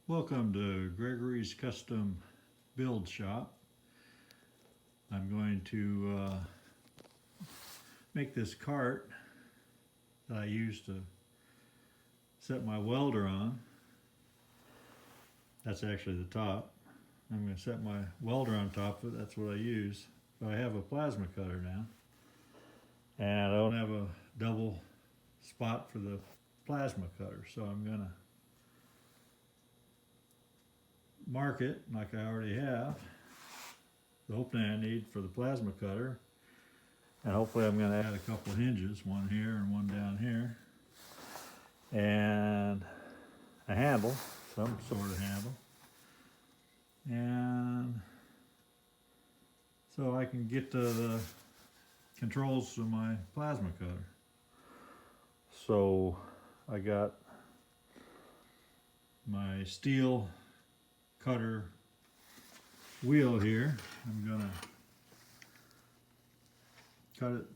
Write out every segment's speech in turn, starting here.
Welcome to Gregory's Custom Build Shop. I'm going to make this cart that I use to set my welder on. That's actually the top. I'm going to set my welder on top of it. That's what I use. But I have a plasma cutter now. And I don't have a double spot for the plasma cutter. So I'm going to mark it like I already have, the opening I need for the plasma cutter, and hopefully I'm going to add a couple of hinges, one here and one down here, and a handle, some sort of handle, and so I can get to the controls of my plasma cutter. So I got my steel cutter wheel here. I'm gonna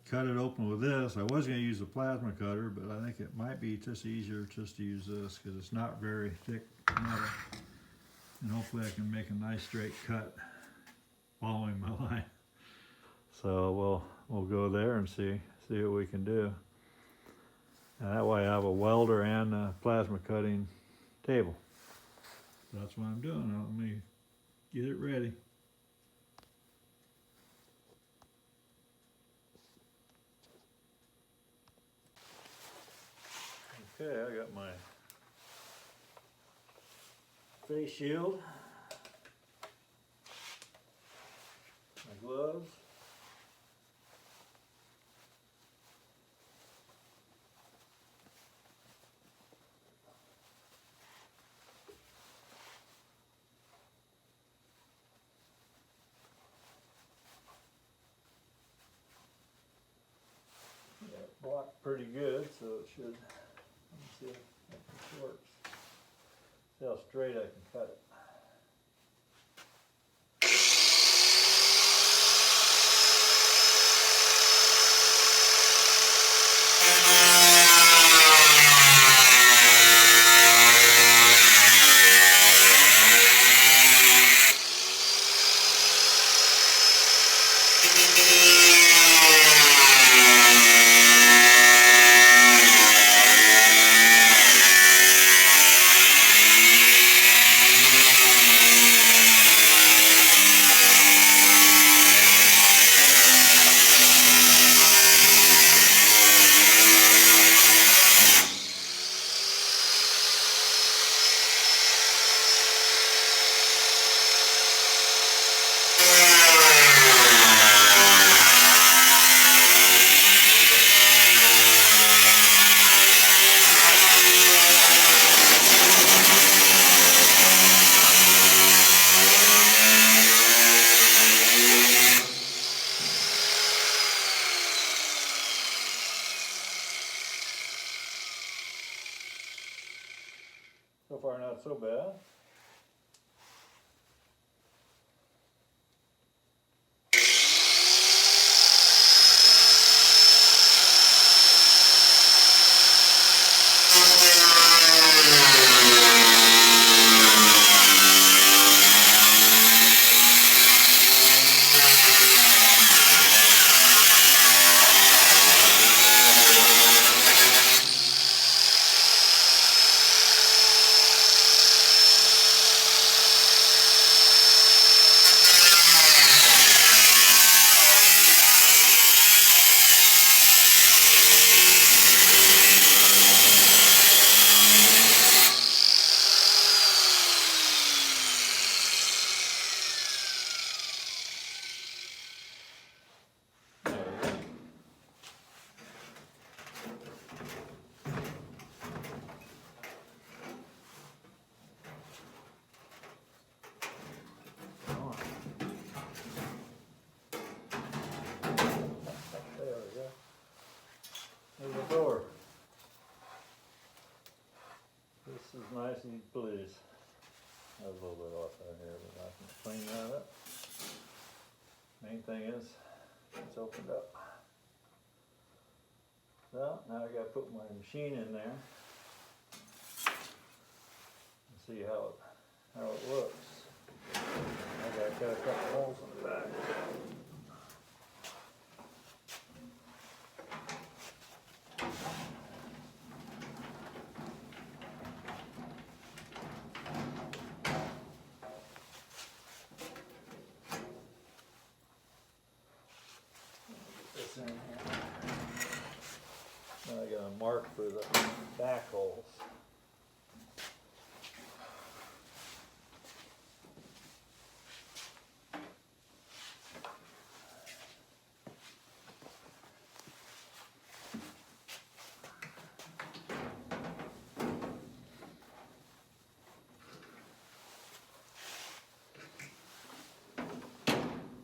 cut it open with this. I was gonna use a plasma cutter, but I think it might be just easier just to use this because it's not very thick metal, and hopefully I can make a nice straight cut following my line. So we'll go there and see what we can do. And that way I have a welder and a plasma cutting table. That's what I'm doing. Now let me get it ready. Okay, I got my face shield, my gloves, blocked pretty good, so it should. Let me see if this works. See how straight I can cut it. So far not so bad. Door. This is nice and please. There's a little bit off out here, but I can clean that up. Main thing is it's opened up. So now I gotta put my machine in there and see how it how it looks. I gotta cut a couple holes in the back. This in here. Now I got a mark for the back holes.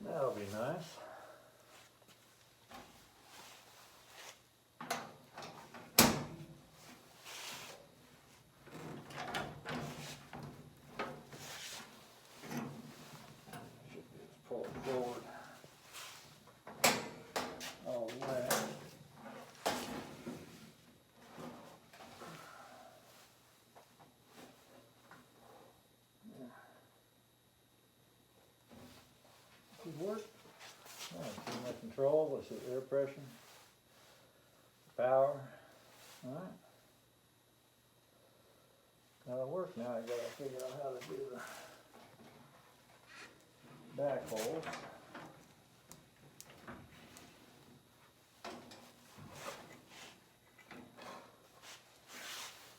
That'll be nice. Should just pull it forward. All right. Should work. Oh, see my control, let's see, air pressure, power, alright. That'll work now, I gotta figure out how to do the back holes.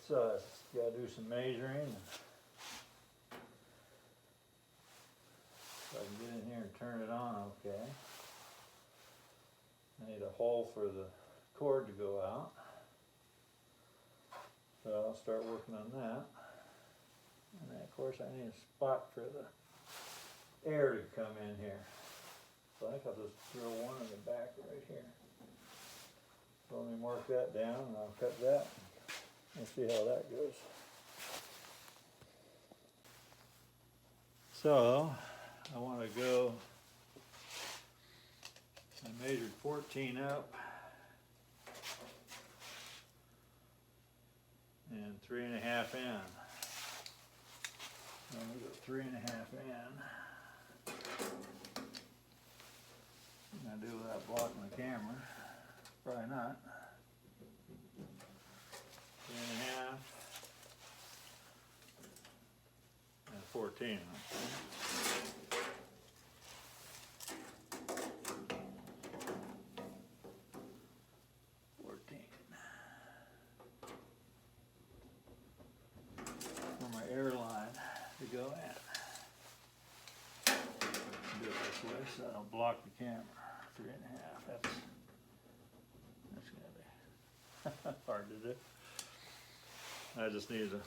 So, I gotta do some measuring. So I can get in here and turn it on okay. I need a hole for the cord to go out. So I'll start working on that. And then of course I need a spot for the air to come in here. So I think I'll just drill one in the back right here. So let me mark that down and I'll cut that and see how that goes. So I want to go, I measured 14 up and 3.5 in. I'm going to go 3.5 in. What can I do without blocking the camera? Probably not. 3.5 and 14. 14. For my air line to go in. Do it this way so I don't block the camera. 3.5. That's gonna be hard to do. I just need a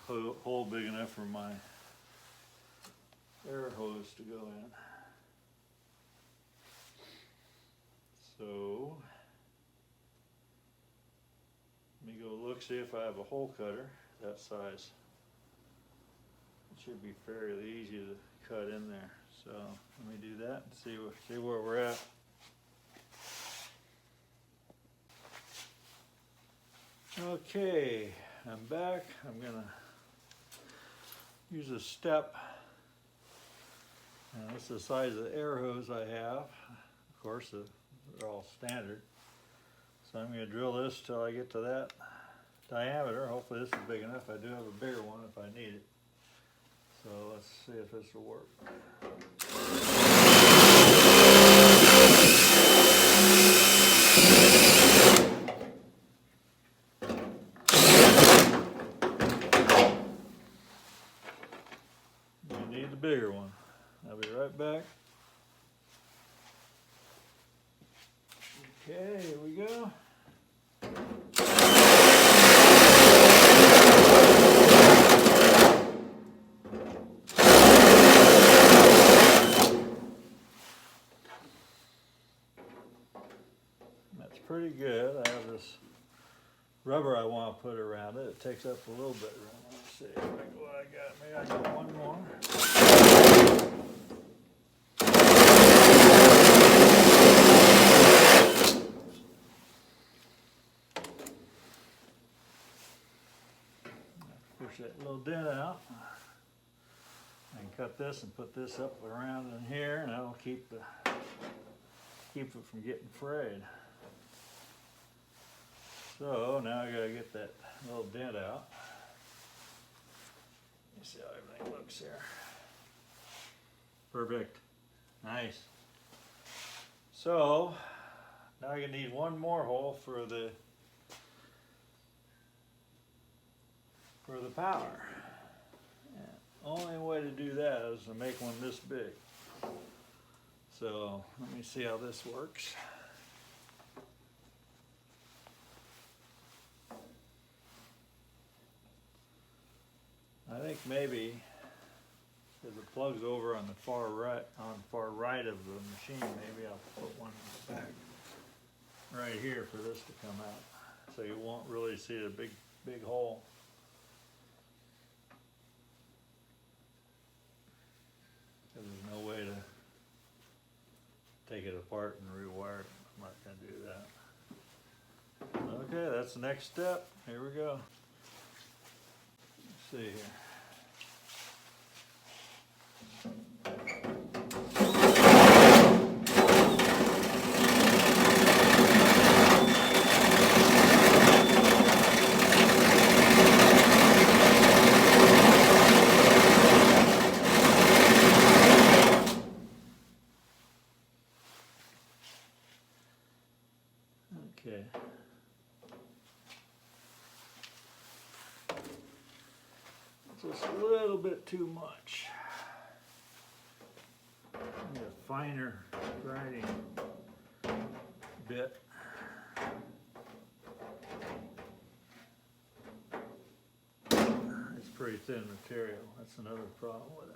hole big enough for my air hose to go in. So let me go look, see if I have a hole cutter that size. It should be fairly easy to cut in there. So let me do that and see where we're at. Okay, I'm back. I'm gonna use a step. And this is the size of the air hose I have. Of course, they're all standard. So I'm gonna drill this till I get to that diameter. Hopefully this is big enough. I do have a bigger one if I need it. So let's see if this will work. You need the bigger one. I'll be right back. Okay, here we go. That's pretty good. I have this rubber I want to put around it. It takes up a little bit of room. Let's see if what I got. Maybe I got one more. Push that little dent out. I can cut this and put this up around in here, and that'll keep it from getting frayed. So now I gotta get that little dent out. Let me see how everything looks here. Perfect. Nice. So now I need one more hole for the power. And only way to do that is to make one this big. So let me see how this works. I think maybe because the plug's over on the far right of the machine, maybe I'll put one back right here for this to come out, so you won't really see the big hole. There's no way to take it apart and rewire it. I'm not going to do that. Okay, that's the next step. Here we go. Let's see here. Okay. Just a little bit too much. Need a finer grinding bit. It's pretty thin material. That's another problem with it.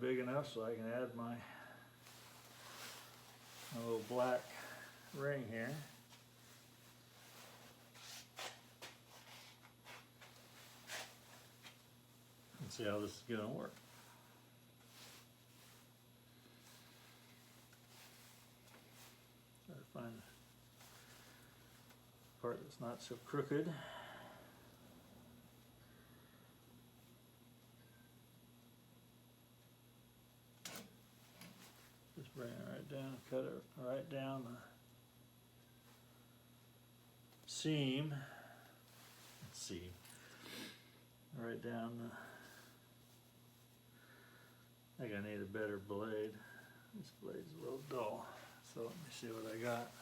Big enough so I can add my little black ring here. And see how this is going to work. Try to find a part that's not so crooked. Bring it right down, cut it right down the seam. Let's see. Right down the. I think I need a better blade. This blade's a little dull. So let me see what I got.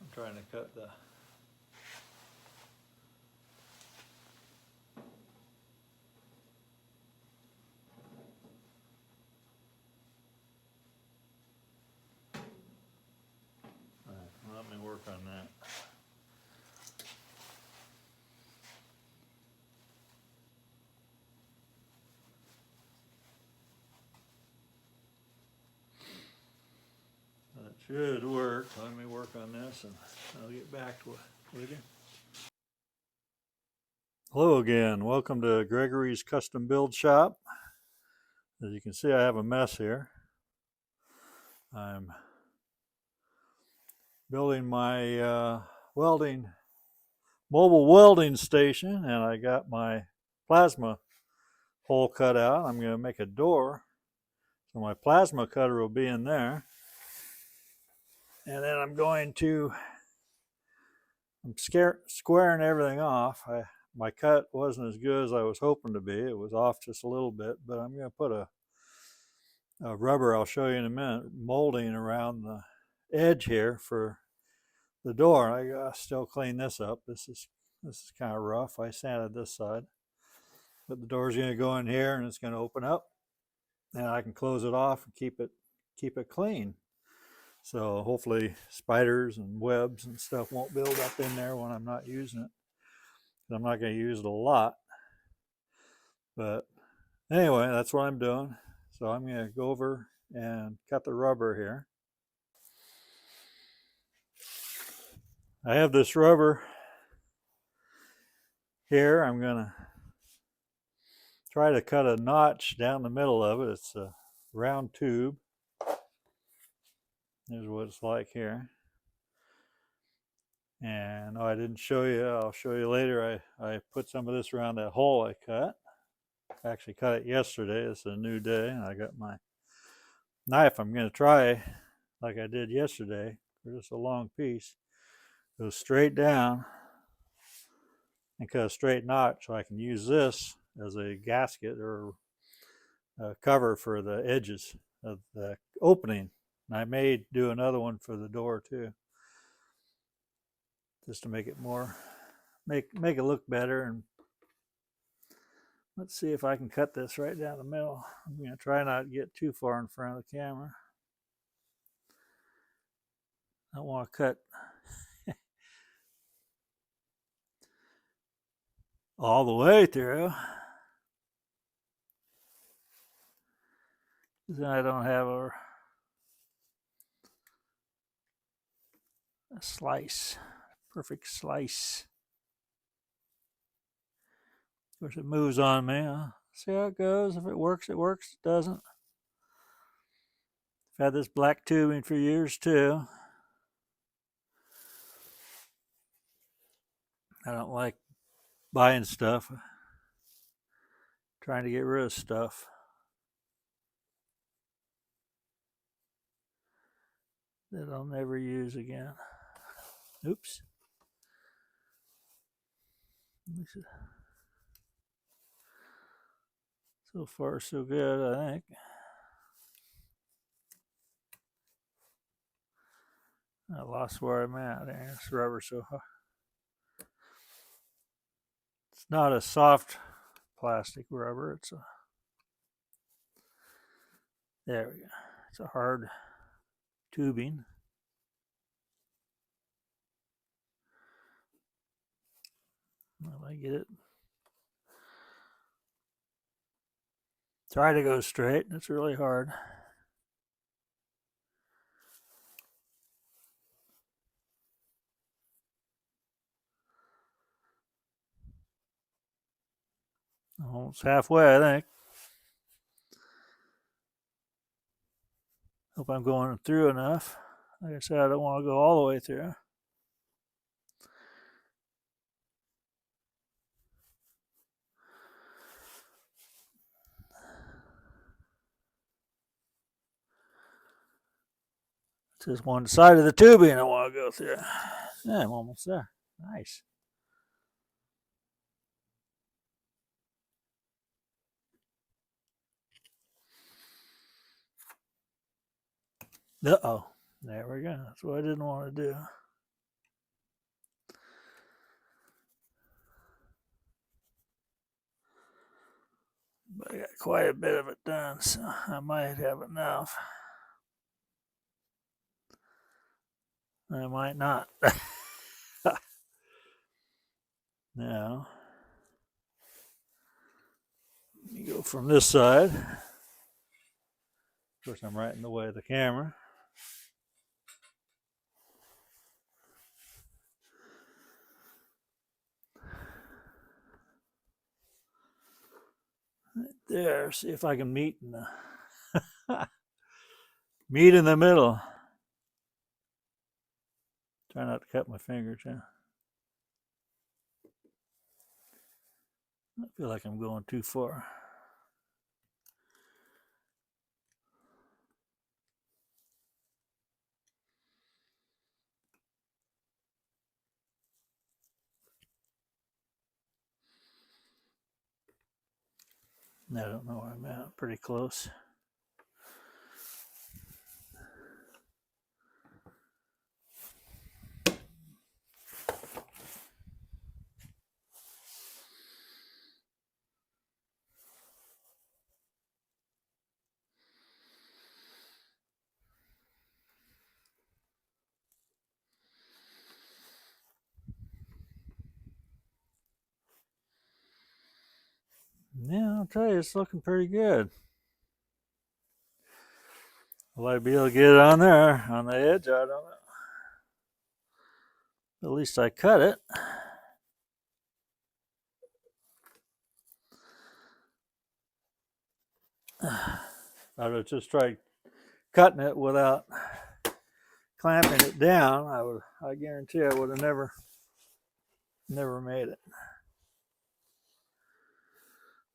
I'm trying to cut the. Let me work on that. That should work. Let me work on this and I'll get back to it with you. Hello again. Welcome to Gregory's Custom Build Shop. As you can see, I have a mess here. I'm building my mobile welding station, and I got my plasma hole cut out. I'm going to make a door, so my plasma cutter will be in there. And then I'm squaring everything off. My cut wasn't as good as I was hoping to be. It was off just a little bit, but I'm going to put a rubber, I'll show you in a minute, molding around the edge here for the door. I gotta still clean this up. This is kind of rough. I sanded this side, but the door's going to go in here and it's going to open up, and I can close it off and keep it clean. So hopefully spiders and webs and stuff won't build up in there when I'm not using it. I'm not going to use it a lot, but anyway, that's what I'm doing. So I'm going to go over and cut the rubber here. I have this rubber here. I'm going to try to cut a notch down the middle of it. It's a round tube. Here's what it's like here. And I didn't show you. I'll show you later. I put some of this around that hole I cut. I actually cut it yesterday. It's a new day. I got my knife. I'm going to try like I did yesterday for just a long piece. Go straight down and cut a straight notch so I can use this as a gasket or a cover for the edges of the opening. And I may do another one for the door too, just to make it more, make it look better. And let's see if I can cut this right down the middle. I'm going to try not to get too far in front of the camera. I don't want to cut all the way through. Then I don't have a slice, perfect slice. Of course, it moves on me. Huh? See how it goes. If it works, it works. If it doesn't. I've had this black tubing for years too. I don't like buying stuff. Trying to get rid of stuff that I'll never use again. Oops. So far, so good, I think. I lost where I'm at there. This rubber so hard. It's not a soft plastic rubber. It's a, there we go. It's a hard tubing. If I get it. Try to go straight. It's really hard. Almost halfway, I think. Hope I'm going through enough. Like I said, I don't want to go all the way through. It's just one side of the tubing I want to go through. Yeah, I'm almost there. Nice. Uh-oh. There we go. That's what I didn't want to do. But I got quite a bit of it done, so I might have enough. I might not. Now, you go from this side. Of course, I'm right in the way of the camera. Right there. See if I can meet in the meet in the middle. Try not to cut my fingers, yeah. I feel like I'm going too far. I don't know where I'm at. Pretty close. Yeah, I'll tell you, it's looking pretty good. Will I be able to get it on there, on the edge? I don't know. At least I cut it. I would just try cutting it without clamping it down. I guarantee I would have never made it.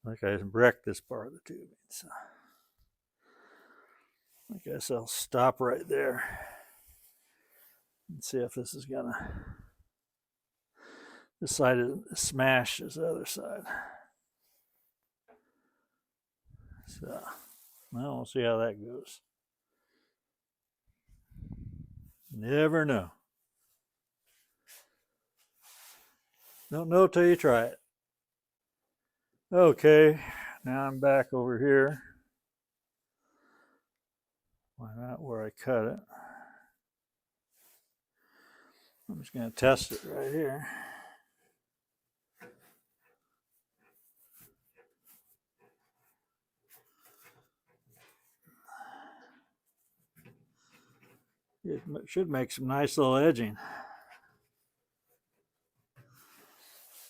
Like I wrecked this part of the tubing, so I guess I'll stop right there and see if this is gonna. This side is smashed as the other side. So, well, we'll see how that goes. Never know. Don't know till you try it. Okay, now I'm back over here. Why not where I cut it? I'm just going to test it right here. It should make some nice little edging.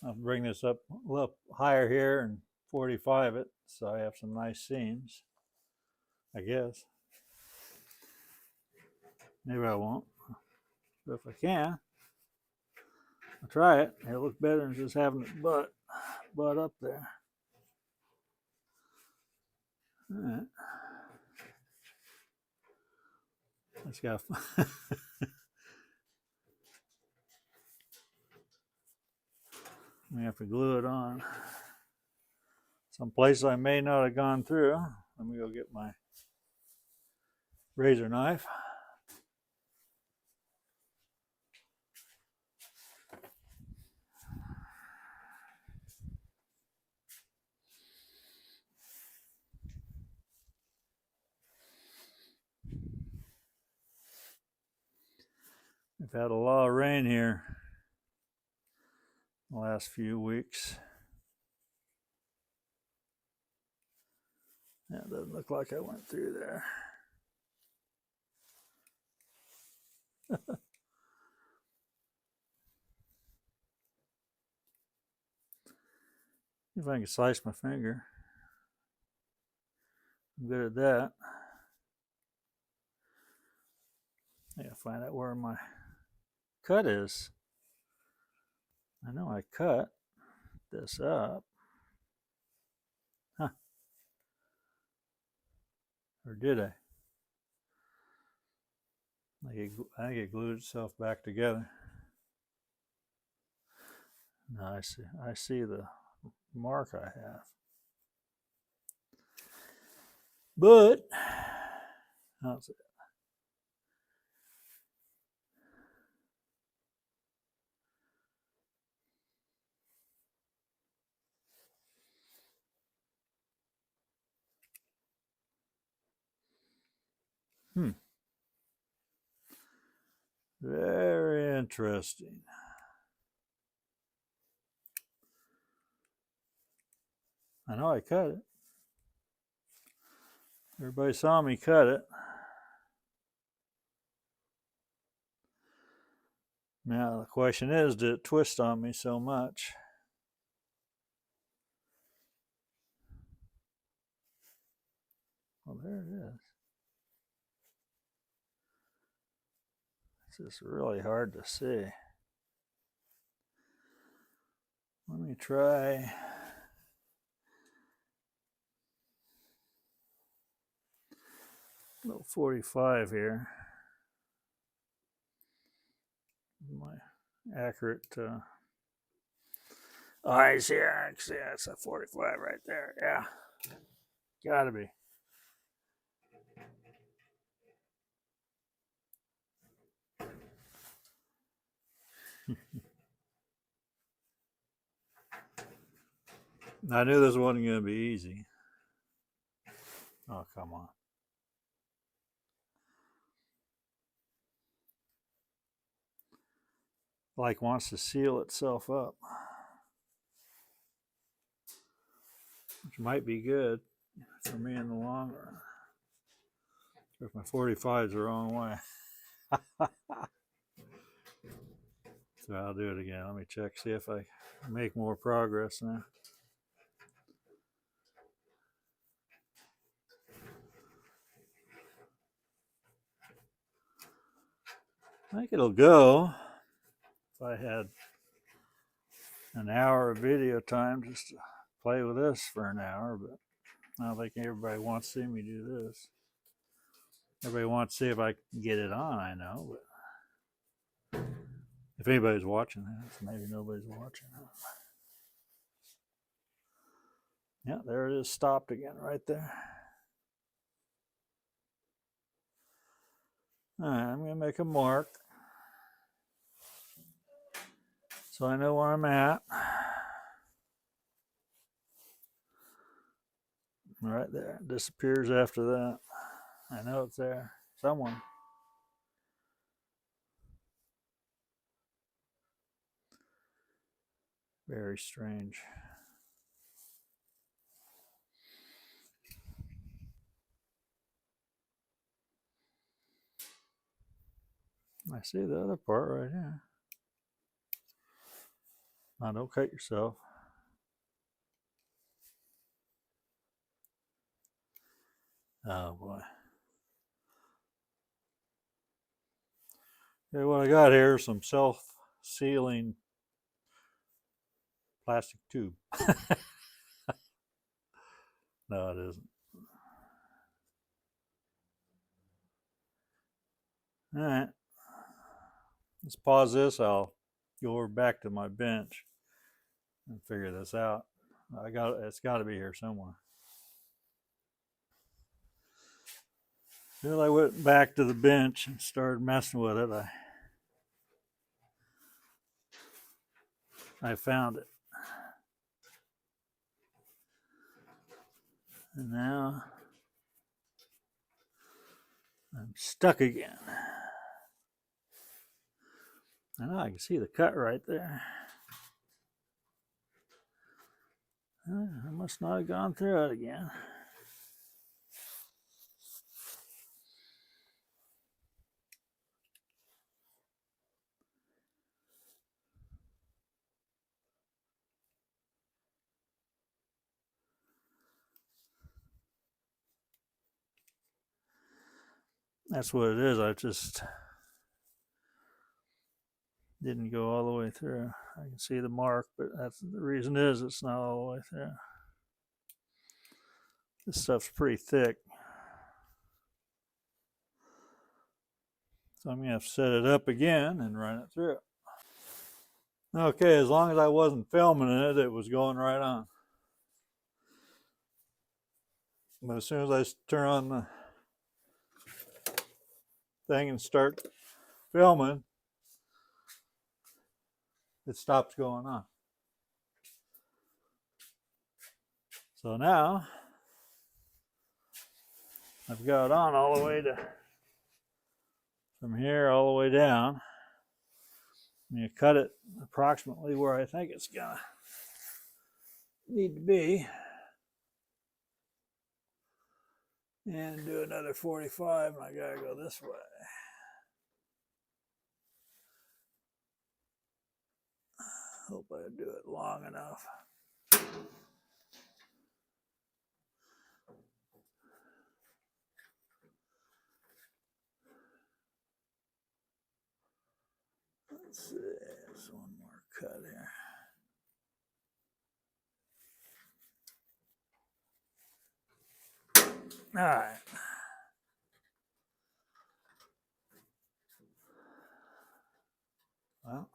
I'll bring this up a little higher here and 45 it so I have some nice seams, I guess. Maybe I won't, but if I can, I'll try it. It'll look better than just having it butt up there. All right. Let's go. We have to glue it on. Some places I may not have gone through. Let me go get my razor knife. We've had a lot of rain here the last few weeks. That doesn't look like I went through there. If I can slice my finger. I'm good at that. I gotta find out where my cut is. I know I cut this up. Huh. Or did I? I think it glued itself back together. No, I see the mark I have. But, how's it? Very interesting. I know I cut it. Everybody saw me cut it. Now the question is, did it twist on me so much? Well, there it is. It's just really hard to see. Let me try. Little 45 here. My accurate eyes here. I can see that's a 45 right there. Yeah, gotta be. I knew this wasn't going to be easy. Oh, come on. Like wants to seal itself up, which might be good for me in the long run. If my 45 is the wrong way. So I'll do it again. Let me check, see if I make more progress now. I think it'll go if I had an hour of video time just to play with this for an hour, but I don't think everybody wants to see me do this. Everybody wants to see if I can get it on, I know, but if anybody's watching this, maybe nobody's watching. Yeah, there it is, stopped again right there. All right, I'm going to make a mark so I know where I'm at. Right there, it disappears after that. I know it's there somewhere. Very strange. I see the other part right here. Now, don't cut yourself. Oh boy. Okay, what I got here is some self-sealing plastic tube. No, it isn't. All right. Let's pause this. I'll go over back to my bench and figure this out. It's got to be here somewhere. As soon as I went back to the bench and started messing with it, I found it. And now I'm stuck again. And I can see the cut right there. I must not have gone through it again. That's what it is. I just didn't go all the way through. I can see the mark, but that's the reason is it's not all the way through. This stuff's pretty thick. So I'm going to have to set it up again and run it through. Okay, as long as I wasn't filming it, it was going right on. But as soon as I turn on the thing and start filming, it stops going on. So now I've got it on all the way to, from here all the way down. I'm going to cut it approximately where I think it's going to need to be. And do another 45, and I got to go this way. Hope I do it long enough. Let's see, there's one more cut here. All right. Well,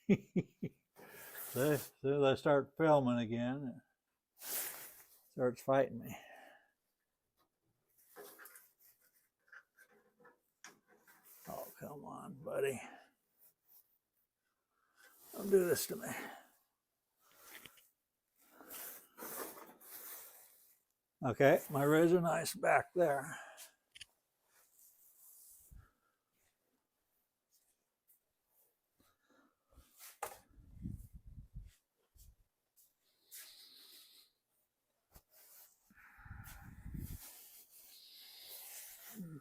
see, as soon as I start filming again, it starts fighting me. Oh, come on, buddy. Don't do this to me. Okay, my razor knife's back there.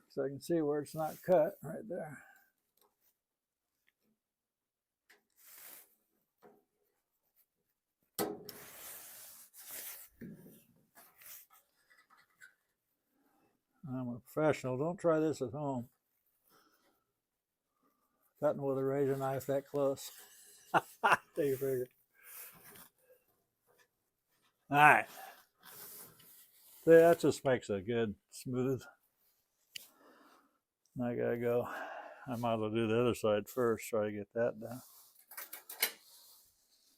So I can see where it's not cut right there. I'm a professional. Don't try this at home. Cutting with a razor knife that close. Do you figure? All right. See, that just makes a good smooth. I gotta go. I might as well do the other side first, try to get that done.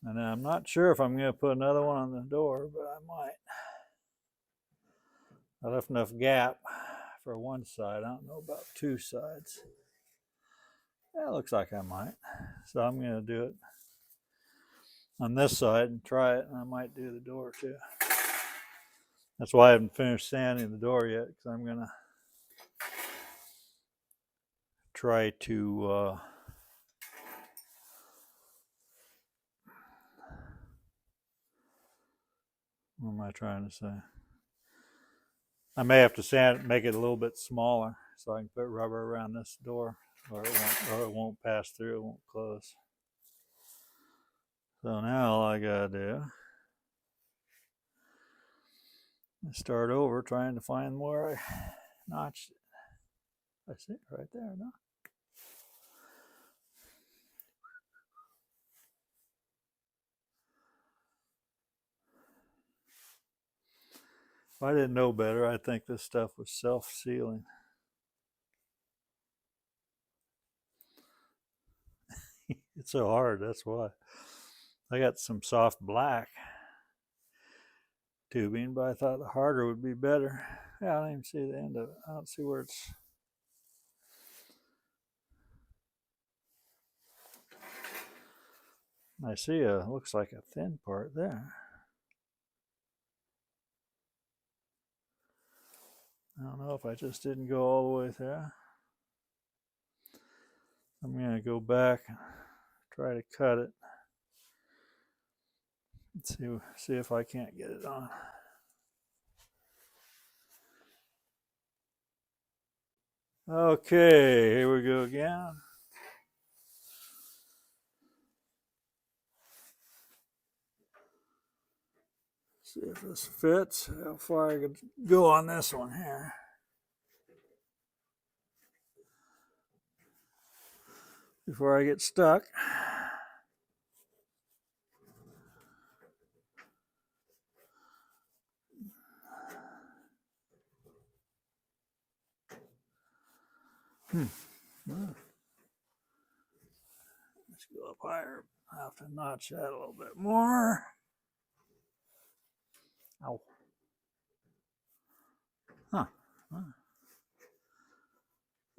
And I'm not sure if I'm going to put another one on the door, but I might. I left enough gap for one side. I don't know about two sides. Yeah, it looks like I might. So I'm going to do it on this side and try it, and I might do the door too. That's why I haven't finished sanding the door yet, because I'm going to try to what am I trying to say? I may have to sand, make it a little bit smaller so I can put rubber around this door, or it won't pass through, it won't close. So now all I gotta do is start over trying to find where I notched it. I see it right there, no? If I didn't know better, I'd think this stuff was self-sealing. It's so hard, that's why. I got some soft black tubing, but I thought the harder would be better. Yeah, I don't even see the end of it. I don't see where it's... I see looks like a thin part there. I don't know if I just didn't go all the way through. I'm going to go back and try to cut it. Let's see if I can't get it on. Okay, here we go again. See if this fits, how far I could go on this one here. Before I get stuck. Well, let's go up higher. I'll have to notch that a little bit more. Ow. Huh.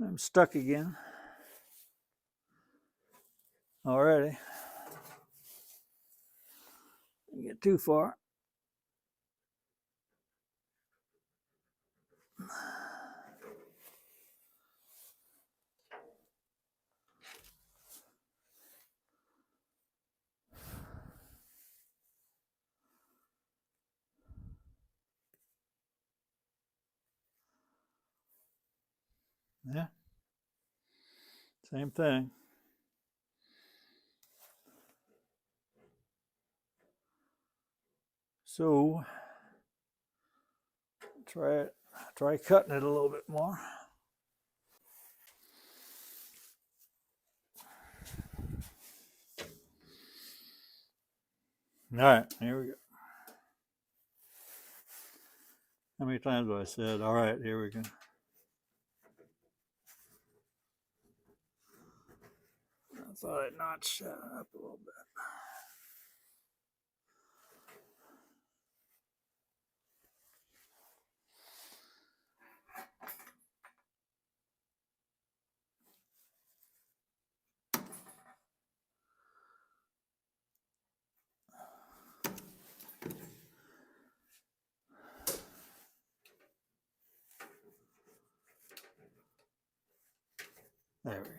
I'm stuck again. Already. Didn't get too far. Yeah. Same thing. So try cutting it a little bit more. All right, here we go. How many times have I said, all right, here we go. I thought I'd notch that up a little bit. There we go.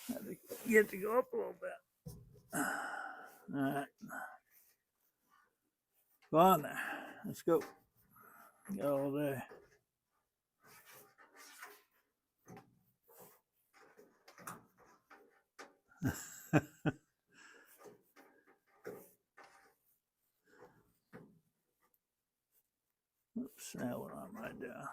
Had to get to go up a little bit. All right. Go on there. Let's go. Got all day. Oops, that one on my down.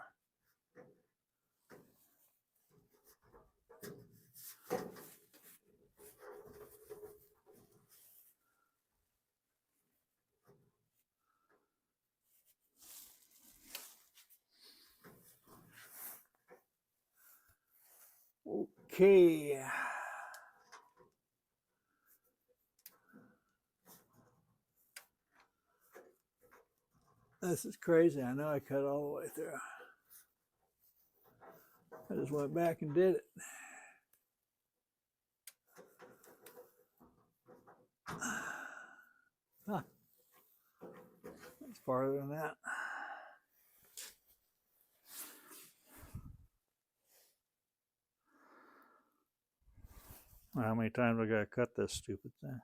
Okay. This is crazy. I know I cut all the way through. I just went back and did it. Huh. It's farther than that. How many times I gotta cut this stupid thing?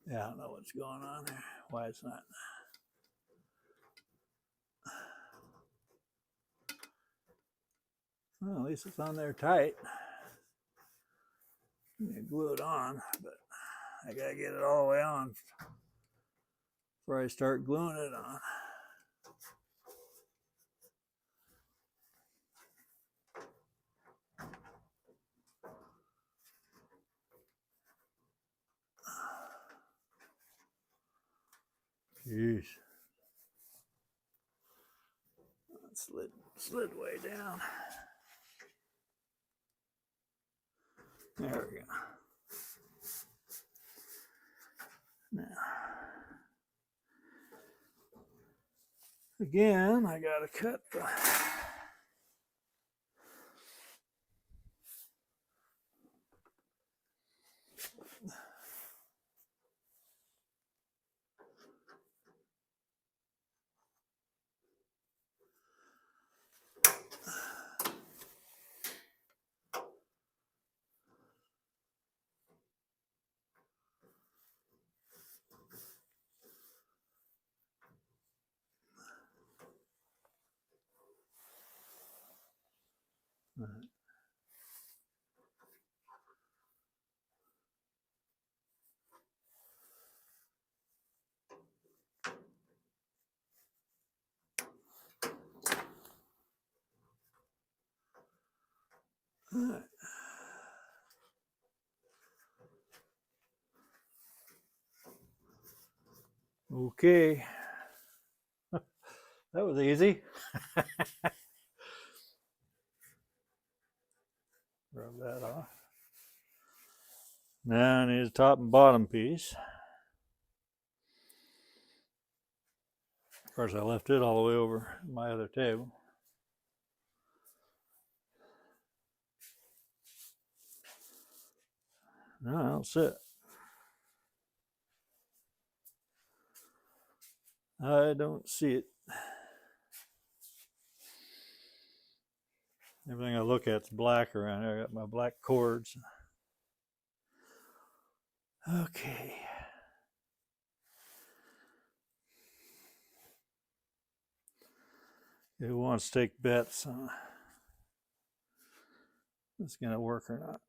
Yeah, I don't know what's going on there. Why it's not. Well, at least it's on there tight. You glue it on, but I gotta get it all the way on before I start gluing it on. Jeez. Slid way down. There we go. Now, again, I gotta cut the Okay. That was easy. Rub that off. Now I need the top and bottom piece. Of course, I left it all the way over my other table. No, I don't see it. I don't see it. Everything I look at is black around here. I got my black cords. Okay. Who wants to take bets on it's going to work or not?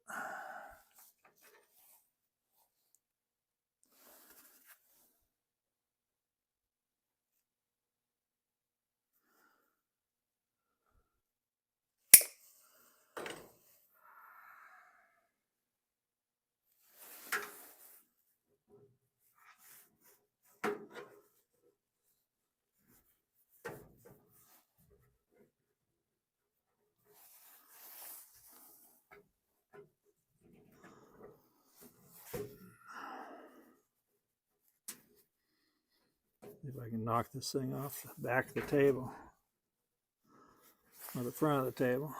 See if I can knock this thing off the back of the table or the front of the table.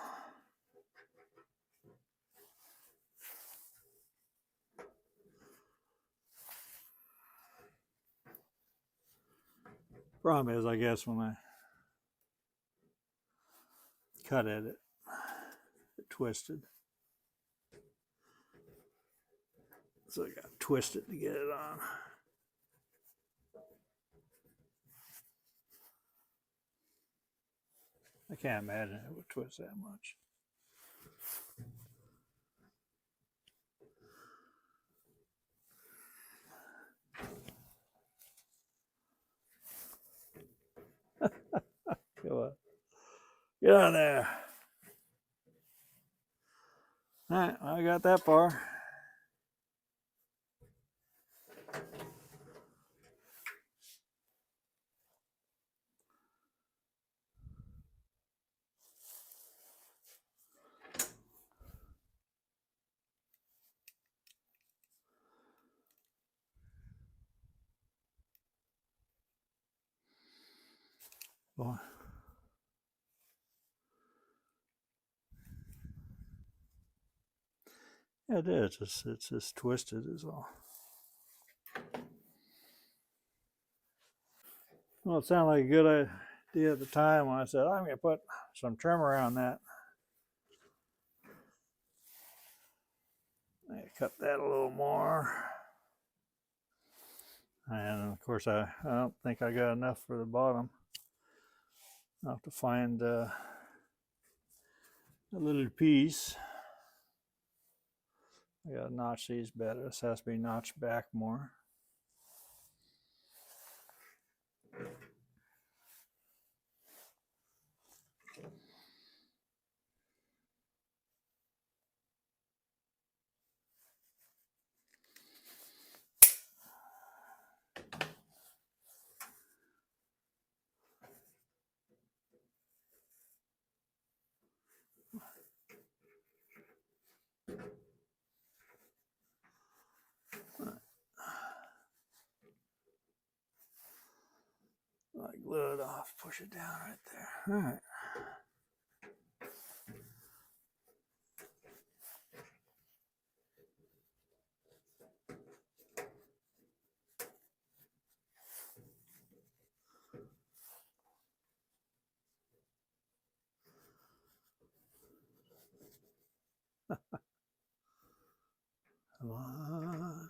Problem is, I guess when I cut at it, it twisted. So I got to twist it to get it on. I can't imagine it would twist that much. Come on. Get on there. All right, I got that far. Boy. Yeah, it is. It's just twisted is all. Well, it sounded like a good idea at the time when I said, I'm going to put some trim around that. I cut that a little more. And of course, I don't think I got enough for the bottom. I'll have to find a little piece. I gotta notch these better. This has to be notched back more. I glue it off, push it down right there. All right. Come on.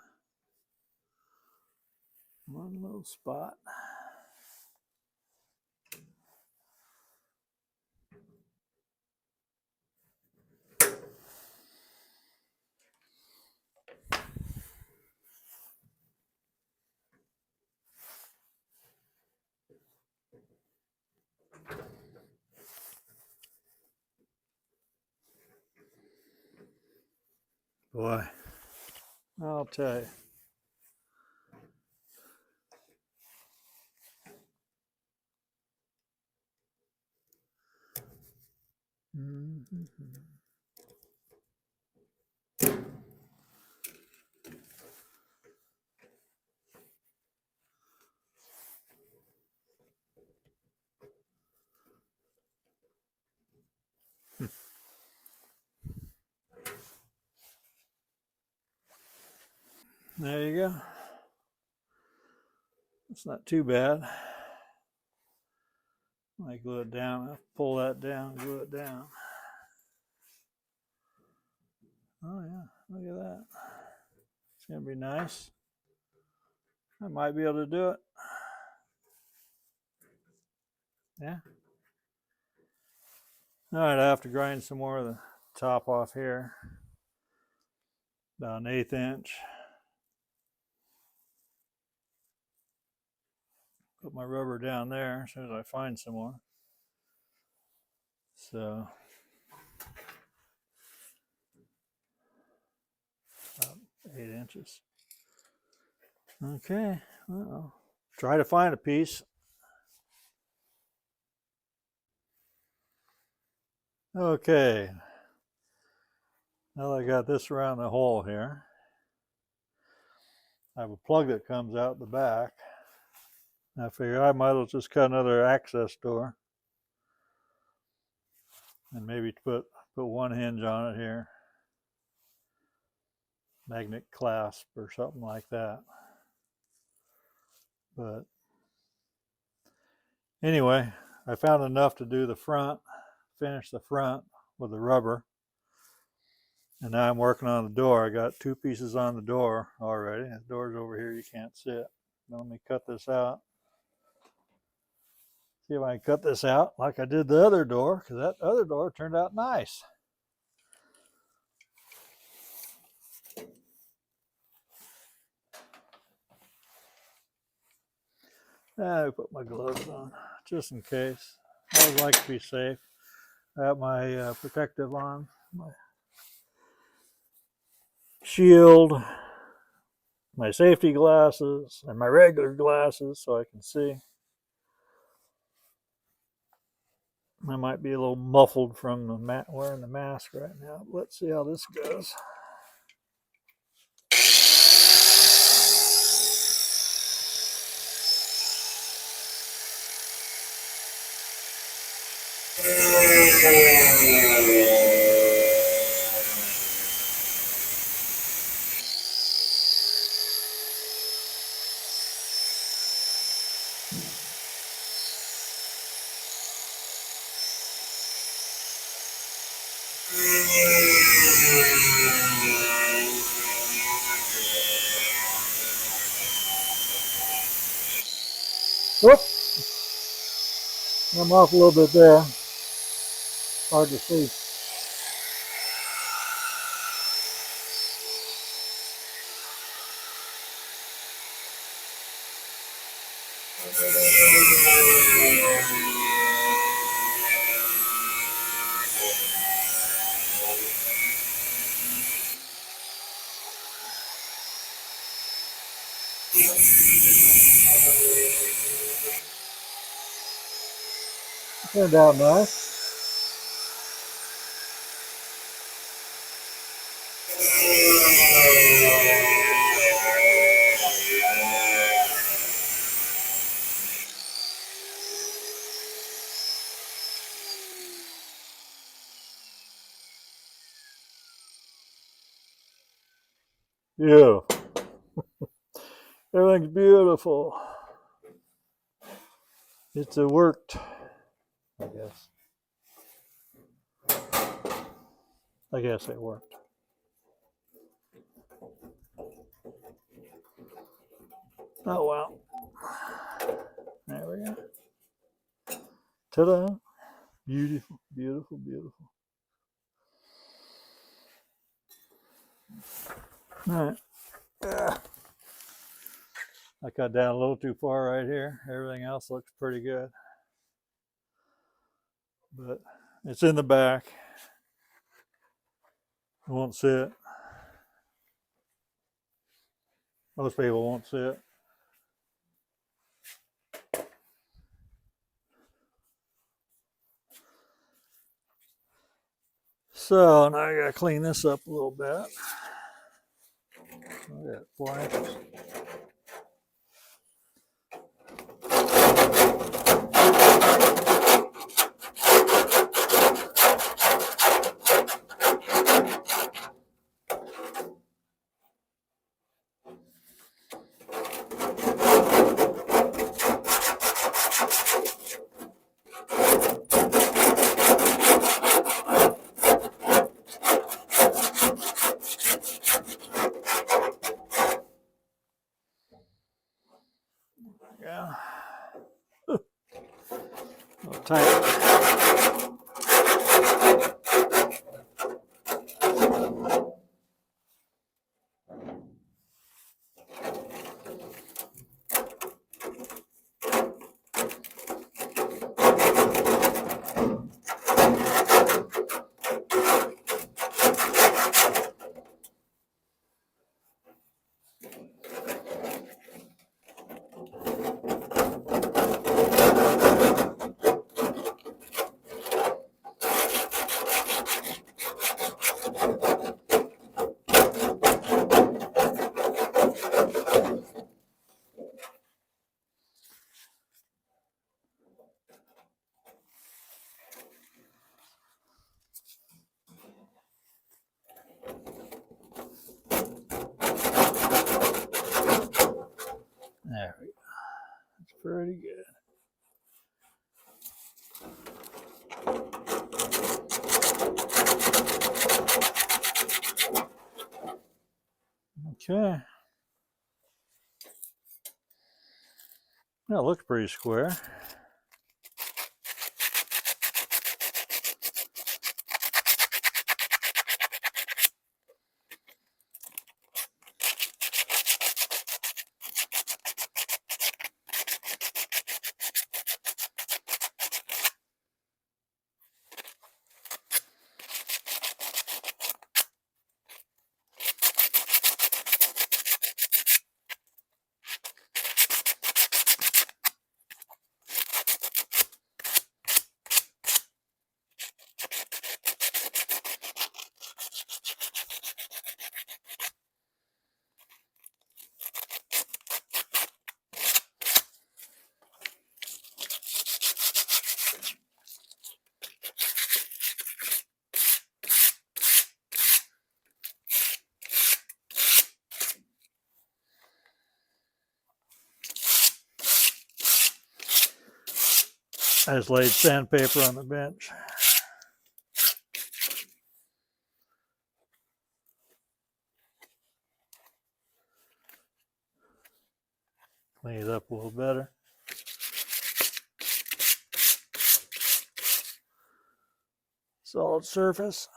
One little spot. Boy, I'll tell you. There you go. It's not too bad. I glue it down. I'll pull that down, glue it down. Oh yeah, look at that. It's gonna be nice. I might be able to do it. Yeah. All right, I have to grind some more of the top off here. About 1/8 inch. Put my rubber down there as soon as I find some more. So about 8 inches. Okay, well, try to find a piece. Okay, now that I got this around the hole here, I have a plug that comes out the back. I figure I might as well just cut another access door and maybe put one hinge on it here, magnet clasp or something like that. But anyway, I found enough to do the front, finish the front with the rubber. And now I'm working on the door. I got 2 pieces on the door already. The door's over here, you can't see it. Now let me cut this out. See if I can cut this out like I did the other door, because that other door turned out nice. I put my gloves on just in case. I would like to be safe. I have my protective on, my shield, my safety glasses, and my regular glasses so I can see. I might be a little muffled from the wearing the mask right now. Let's see how this goes. Whoop! I'm off a little bit there. Hard to see. Turned out nice. Yeah. Everything's beautiful. It's worked, I guess. I guess it worked. Oh well. There we go. Ta-da. Beautiful, beautiful, beautiful. All right. I cut down a little too far right here. Everything else looks pretty good. But it's in the back. It won't sit. Most people won't sit. So now I gotta clean this up a little bit. I got 4 inches. Yeah. A little tight. There we go. That's pretty good. Okay. That looks pretty square. I just laid sandpaper on the bench. Clean it up a little better. Solid surface.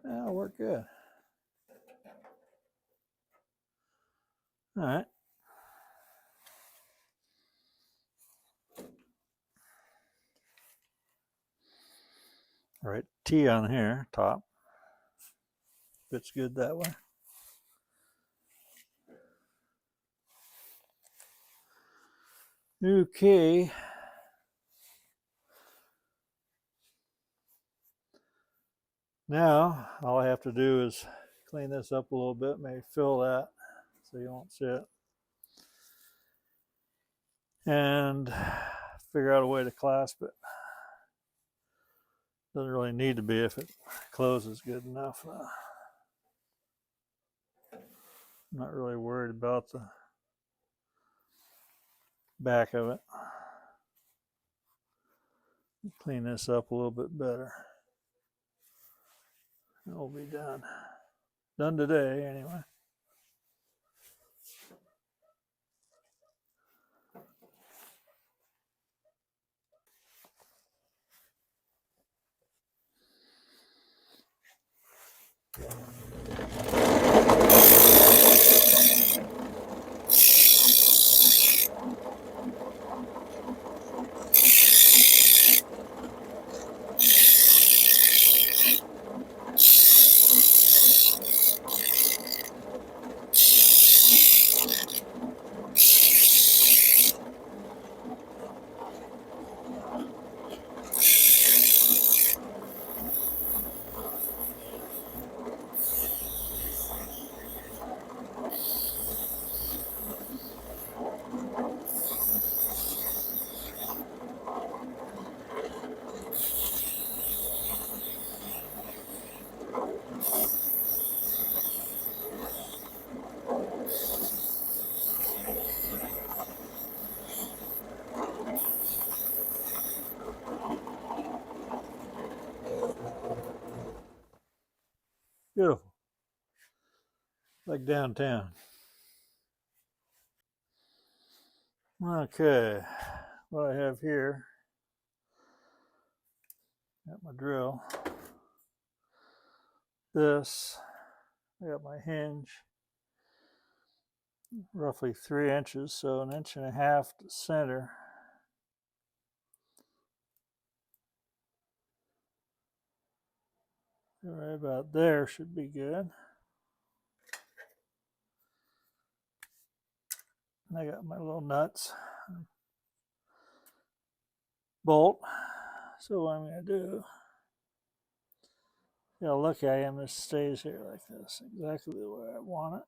That'll work good. All right. Right, T on here, top. Fits good that way. Okay. Now, all I have to do is clean this up a little bit, maybe fill that so you won't see it. And figure out a way to clasp it. Doesn't really need to be if it closes good enough. I'm not really worried about the back of it. Clean this up a little bit better. It'll be done. Done today, anyway. Beautiful. Like downtown. Okay, what I have here, got my drill. This, I got my hinge, roughly 3 inches, so 1.5 inches to center. Right about there should be good. And I got my little nuts. Bolt. So what I'm going to do, see how lucky I am, this stays here like this, exactly the way I want it.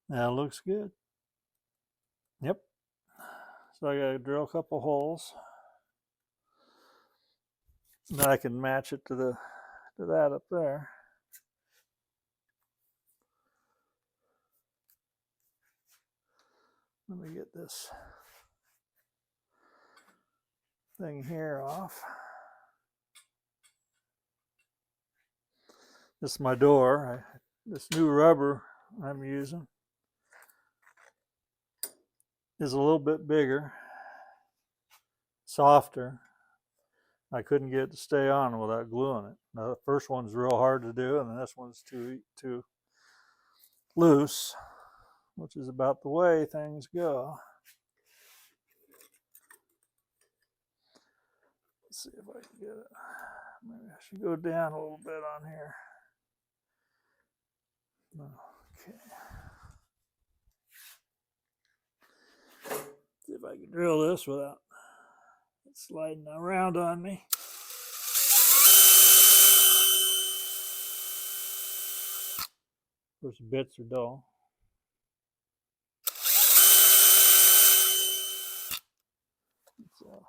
That looks good. Yep. So I got to drill a couple holes. Then I can match it to that up there. Let me get this thing here off. This is my door. This new rubber I'm using is a little bit bigger, softer. I couldn't get it to stay on without gluing it. Now the first one's real hard to do, and then this one's too loose, which is about the way things go. Let's see if I can get it. Maybe I should go down a little bit on here. Okay. See if I can drill this without it sliding around on me. Of course, the bits are dull. So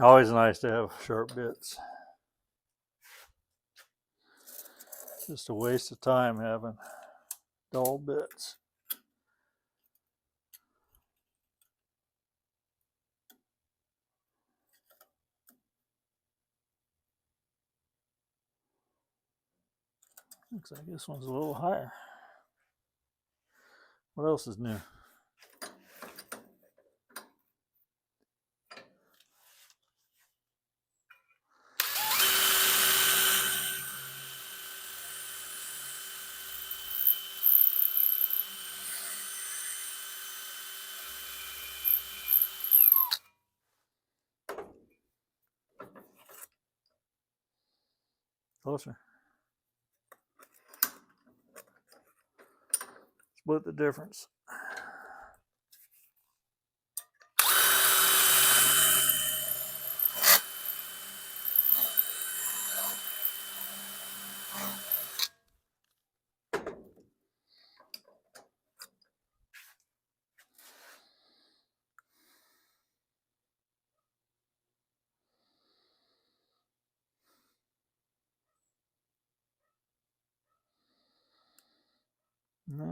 Always nice to have sharp bits. Just a waste of time having dull bits. Looks like this one's a little higher. What else is new? Closer. Split the difference.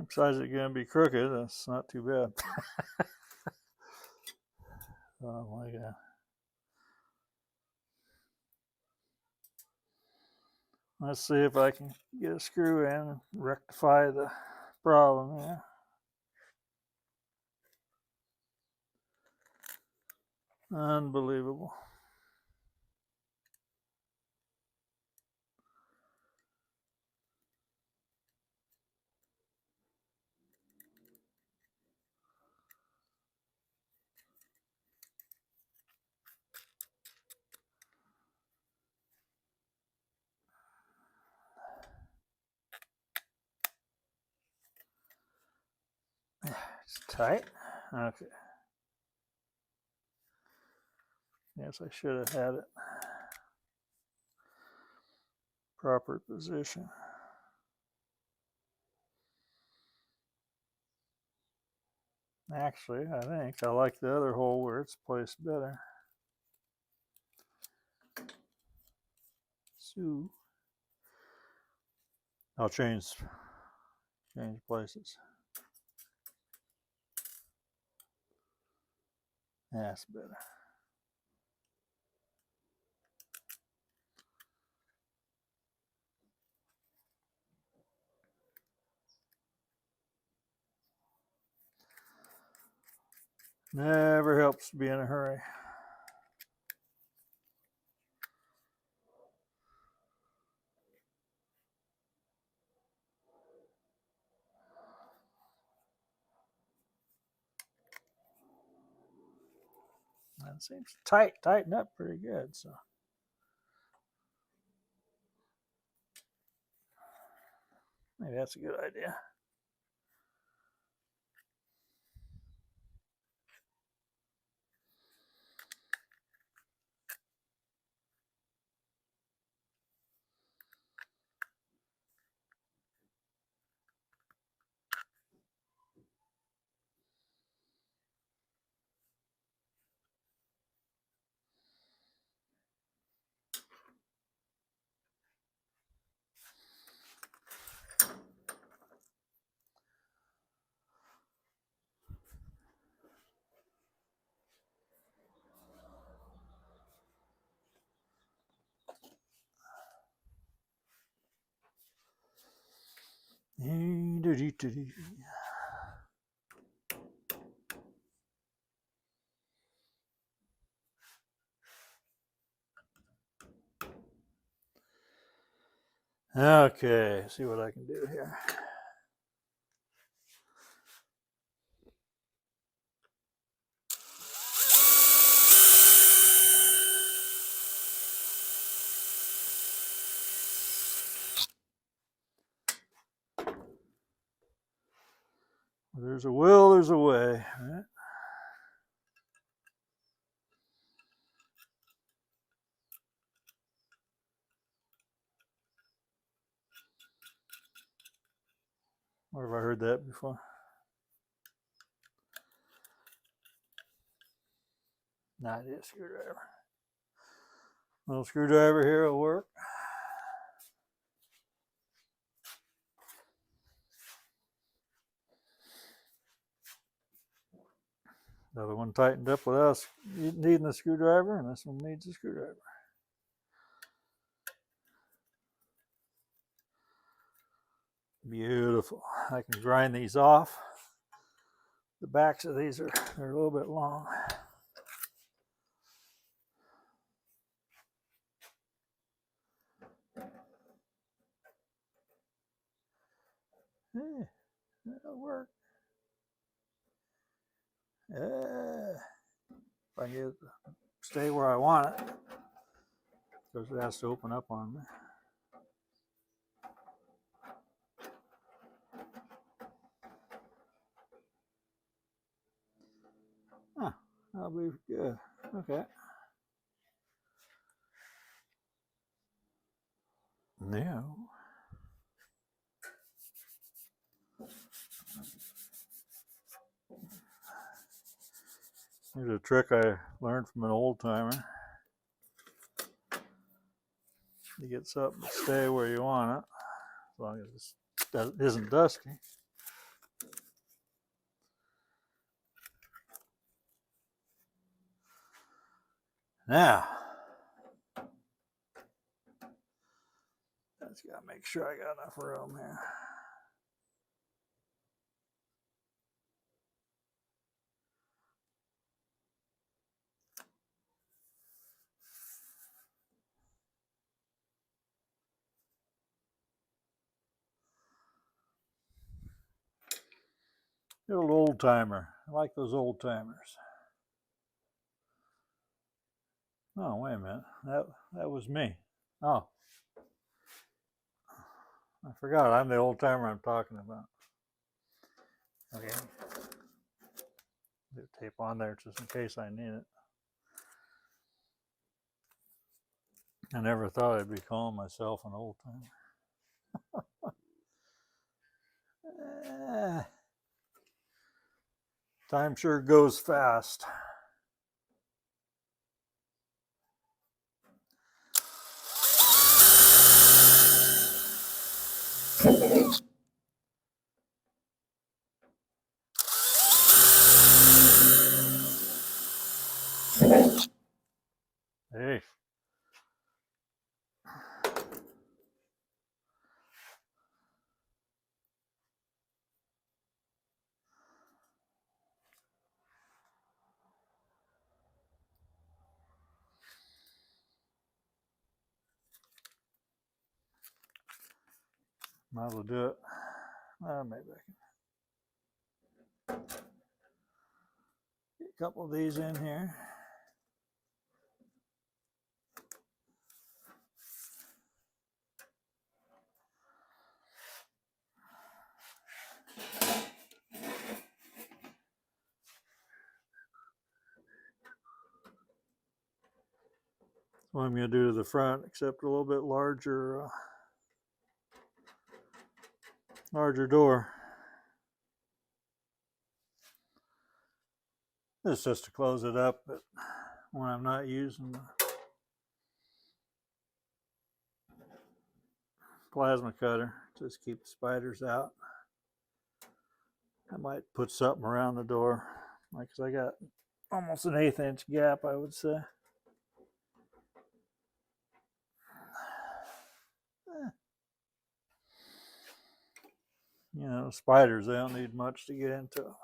Besides it going to be crooked, that's not too bad. Oh my God. Let's see if I can get a screw in and rectify the problem here. Unbelievable. It's tight. Okay. Yes, I should have had it proper position. Actually, I think I like the other hole where it's placed better. So I'll change places. That's better. Never helps to be in a hurry. That seems tighten up pretty good. So maybe that's a good idea. Okay, see what I can do here. There's a will, there's a way, right? Where have I heard that before? Not a screwdriver. Little screwdriver here will work. The other one tightened up without needing a screwdriver, and this one needs a screwdriver. Beautiful. I can grind these off. The backs of these are a little bit long. Hey, that'll work. Yeah. If I can get it to stay where I want it, because it has to open up on me. Huh, that'll be good. Okay. Now, here's a trick I learned from an old timer. You get something to stay where you want it, as long as it isn't dusty. Now, just gotta make sure I got enough room here. Good old timer. I like those old timers. Oh, wait a minute. That was me. Oh. I forgot. I'm the old timer I'm talking about. Okay. Put tape on there just in case I need it. I never thought I'd be calling myself an old timer. Time sure goes fast. Hey. Might as well do it. Maybe I can get a couple of these in here. What I'm going to do to the front, except a little bit larger door. This is just to close it up, but when I'm not using the plasma cutter, just keep the spiders out. I might put something around the door, like, 'cause I got almost an 1/8 inch gap, I would say. You know, spiders, they don't need much to get into.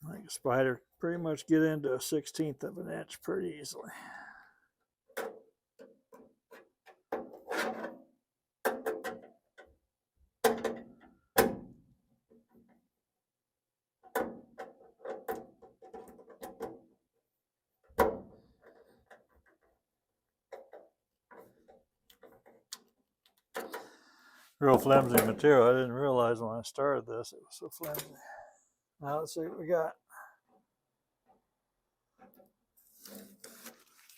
Like a spider pretty much get into a 1/16 of an inch pretty easily. real flimsy material. I didn't realize when I started this it was so flimsy. Now let's see what we got.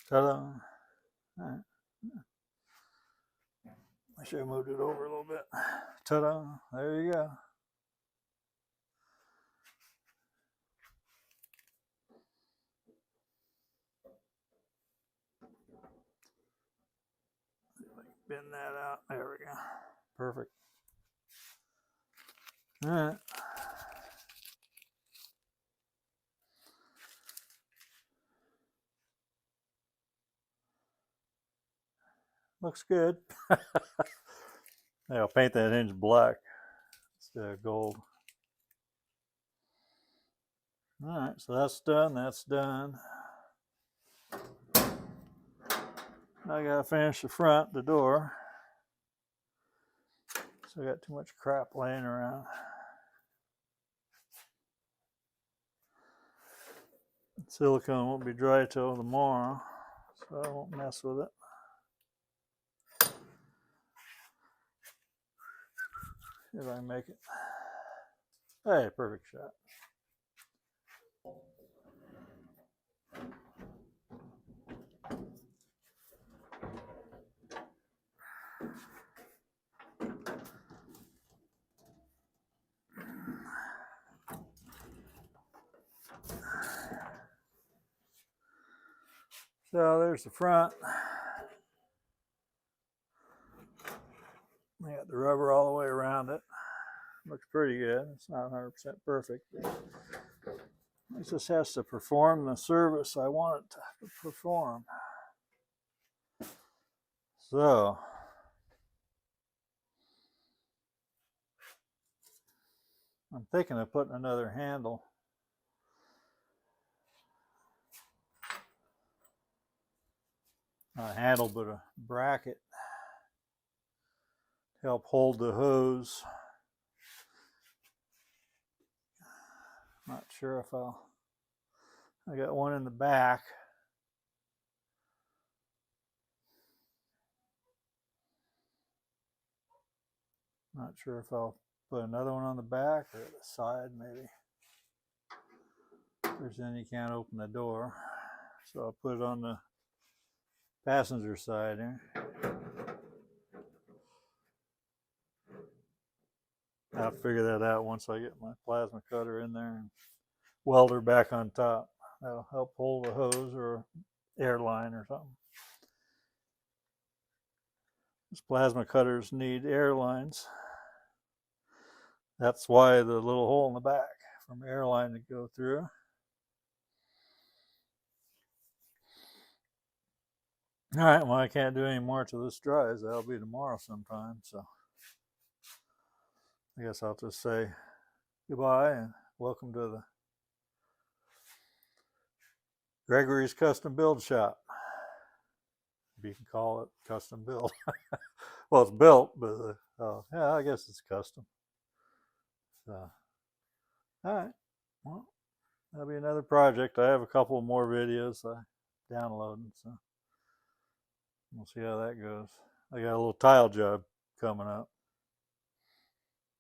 Ta-da! All right. I should have moved it over a little bit. Ta-da! There you go. Bend that out. There we go. Perfect. All right. Looks good. Yeah, I'll paint that hinge black instead of gold. All right, so that's done. That's done. Now I gotta finish the front, the door. So I got too much crap laying around. Silicone won't be dry till tomorrow, so I won't mess with it. See if I can make it. Hey, perfect shot. So there's the front. I got the rubber all the way around it. Looks pretty good. It's not 100% perfect. It just has to perform the service I want it to perform. So I'm thinking of putting another handle. Not a handle, but a bracket to help hold the hose. Not sure if I got one in the back. Not sure if I'll put another one on the back or the side, maybe. Because then you can't open the door. So I'll put it on the passenger side here. I'll figure that out once I get my plasma cutter in there and weld her back on top. That'll help hold a hose or air line or something. These plasma cutters need air lines. That's why the little hole in the back from air line to go through. All right, well, I can't do any more till this dries. That'll be tomorrow sometime, so I guess I'll just say goodbye and welcome to the Gregory's Custom Build Shop. If you can call it custom build. Well, it's built, but yeah, I guess it's custom. So, all right, well, that'll be another project. I have a couple more videos I downloading, so we'll see how that goes. I got a little tile job coming up.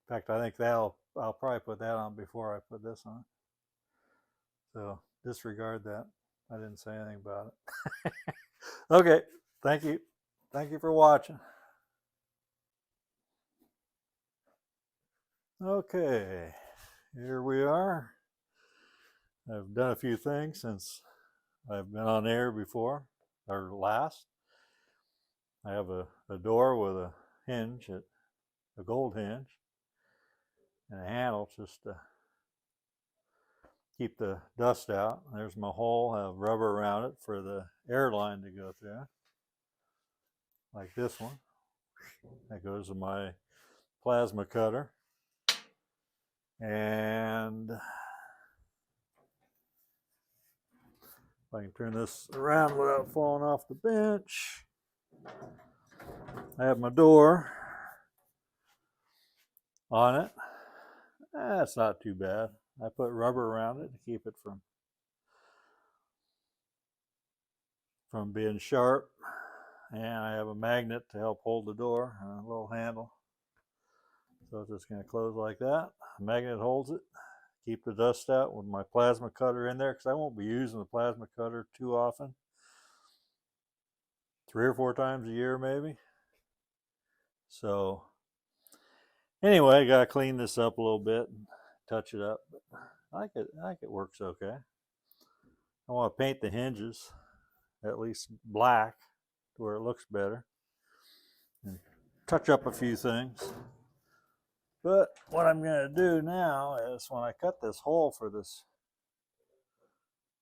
In fact, I think I'll probably put that on before I put this on. So disregard that. I didn't say anything about it. Okay, thank you. Thank you for watching. Okay, here we are. I've done a few things since I've been on air before, or last. I have a door with a hinge, a gold hinge, and a handle just to keep the dust out. There's my hole. I have rubber around it for the air line to go through, like this one. That goes to my plasma cutter. And if I can turn this around without falling off the bench, I have my door on it. That's not too bad. I put rubber around it to keep it from being sharp. And I have a magnet to help hold the door and a little handle. So it's just going to close like that. The magnet holds it. Keep the dust out with my plasma cutter in there because I won't be using the plasma cutter too often. 3 or 4 times a year maybe. So anyway, got to clean this up a little bit and touch it up. But I think it works okay. I want to paint the hinges at least black to where it looks better and touch up a few things. But what I'm going to do now is when I cut this hole for this,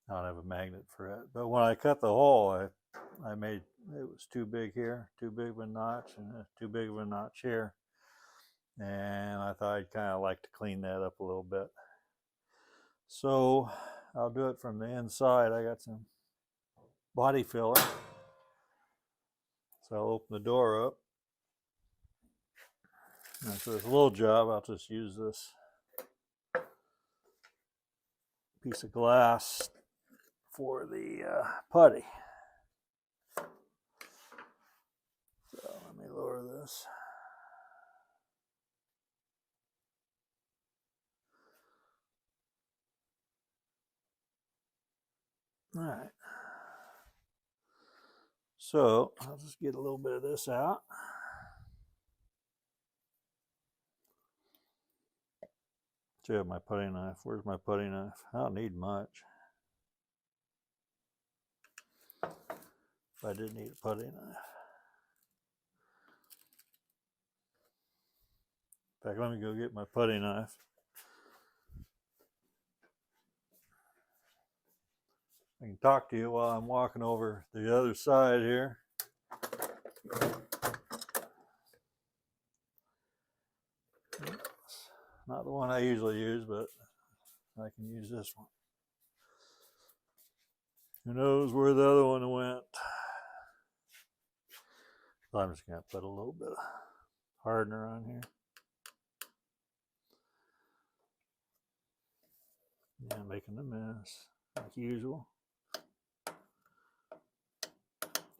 I don't have a magnet for it, but when I cut the hole, I made, it was too big here, too big of a notch, and too big of a notch here. And I thought I'd kind of like to clean that up a little bit. So I'll do it from the inside. I got some body filler. So I'll open the door up. And for this little job, I'll just use this piece of glass for the putty. So let me lower this. All right. So I'll just get a little bit of this out. Do you have my putty knife? Where's my putty knife? I don't need much. If I did need a putty knife. In fact, let me go get my putty knife. I can talk to you while I'm walking over the other side here. Not the one I usually use, but I can use this one. Who knows where the other one went? So I'm just going to put a little bit of hardener on here. Yeah, making a mess, like usual.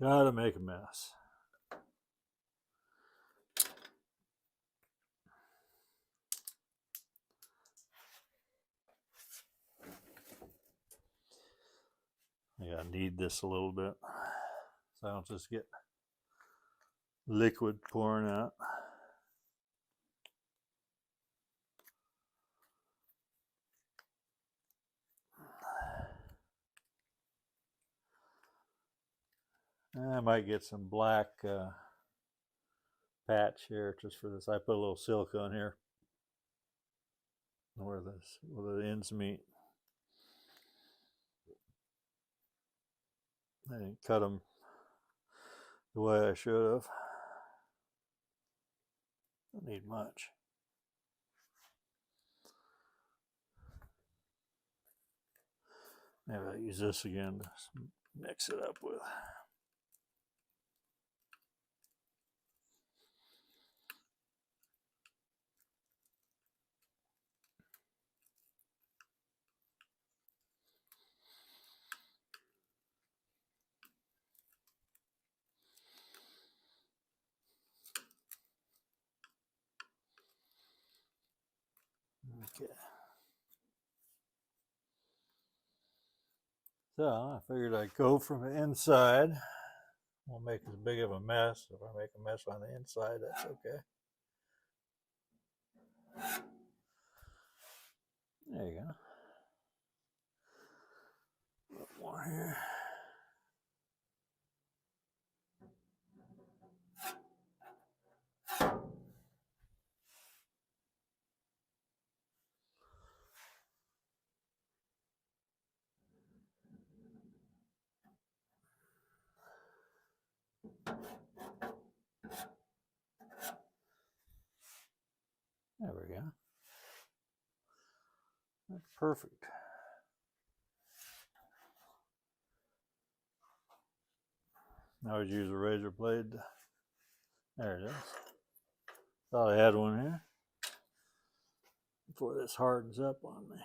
Gotta make a mess. I gotta knead this a little bit so I don't just get liquid pouring out. I might get some black patch here just for this. I put a little silk on here where the ends meet. I didn't cut them the way I should have. Don't need much. Maybe I'll use this again to mix it up with. Okay. So I figured I'd go from the inside. Won't make as big of a mess. If I make a mess on the inside, that's okay. There you go. A little more here. There we go. That's perfect. Now I'd use a razor blade. There it is. Thought I had one here before this hardens up on me.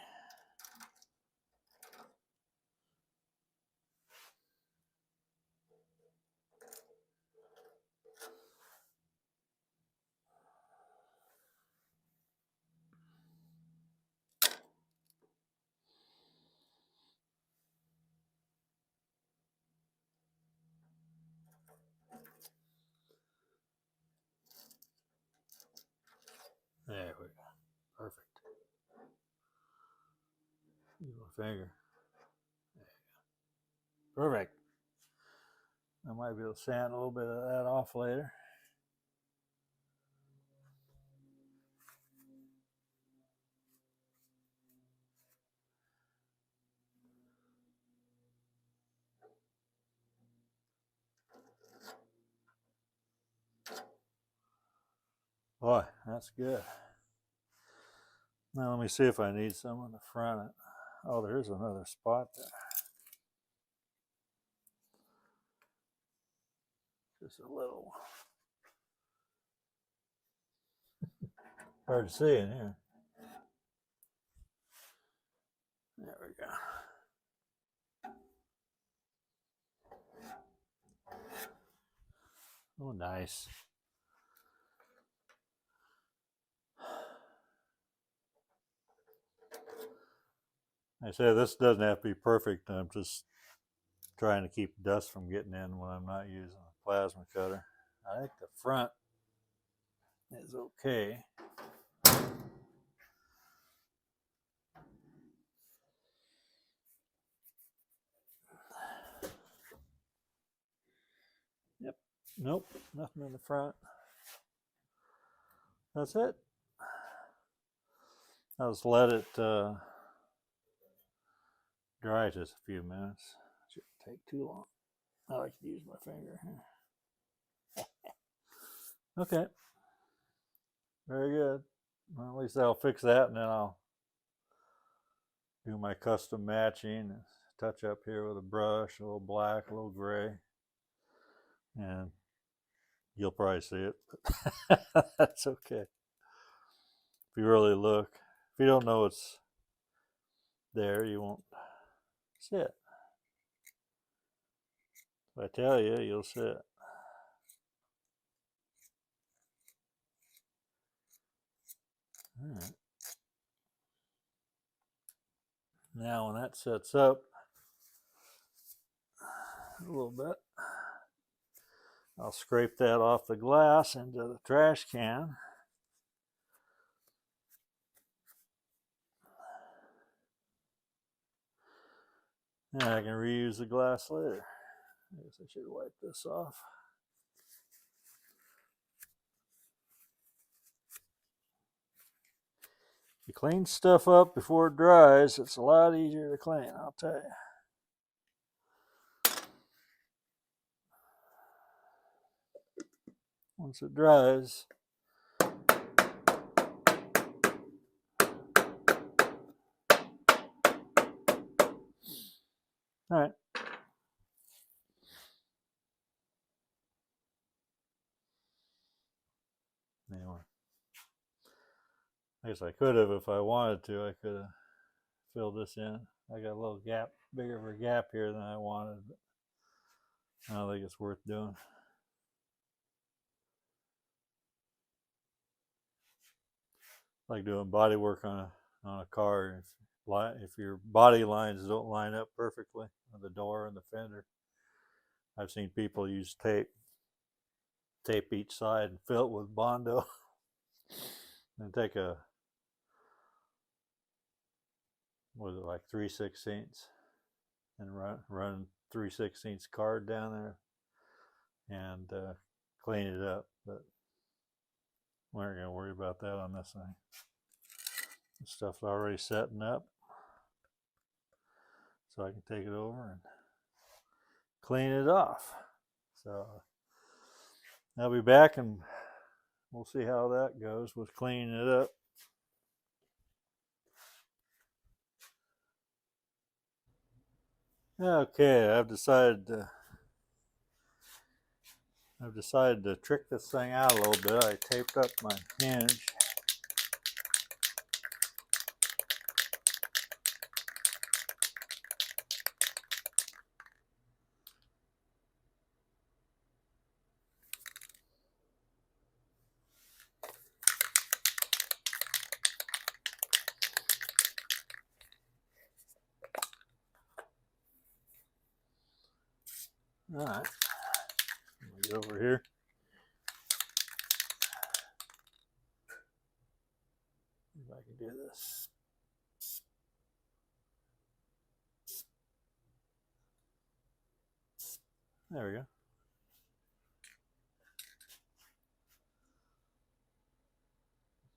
finger. Perfect. I might be able to sand a little bit of that off later. Boy, that's good. Now let me see if I need some on the front. Oh, there's another spot there. Just a little. Hard to see in here. There we go. Oh, nice. I say this doesn't have to be perfect. I'm just trying to keep dust from getting in when I'm not using a plasma cutter. I think the front is okay. Yep. Nope. Nothing in the front. That's it. I'll just let it dry just a few minutes. Shouldn't take too long. I like to use my finger here. Okay. Very good. Well, at least I'll fix that, and then I'll do my custom matching. Touch up here with a brush, a little black, a little gray. And you'll probably see it, but that's okay. If you really look, if you don't know it's there, you won't see it. If I tell you, you'll see it. All right. Now when that sets up a little bit, I'll scrape that off the glass into the trash can. And I can reuse the glass later. I guess I should wipe this off. You clean stuff up before it dries, it's a lot easier to clean, I'll tell you. Once it dries, all right. Anyway, I guess I could have, if I wanted to, I could have filled this in. I got a little gap, bigger of a gap here than I wanted, but I don't think it's worth doing. Like doing body work on a car. If your body lines don't line up perfectly on the door and the fender, I've seen people use tape each side and fill it with Bondo, and take a, what was it, like 3/16 and run 3/16 card down there and clean it up. But we aren't gonna worry about that on this thing. The stuff's already setting up, so I can take it over and clean it off. So I'll be back and we'll see how that goes with cleaning it up. Okay, I've decided to trick this thing out a little bit. I taped up my hinge. All right, get over here. If I can do this. There we go.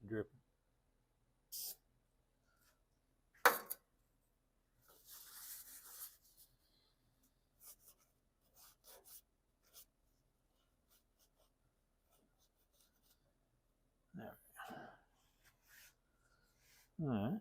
Dripping. There we go. All right.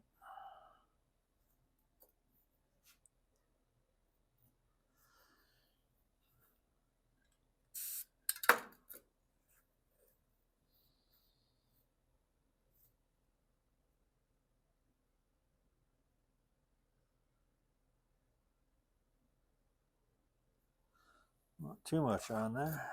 Not too much on there.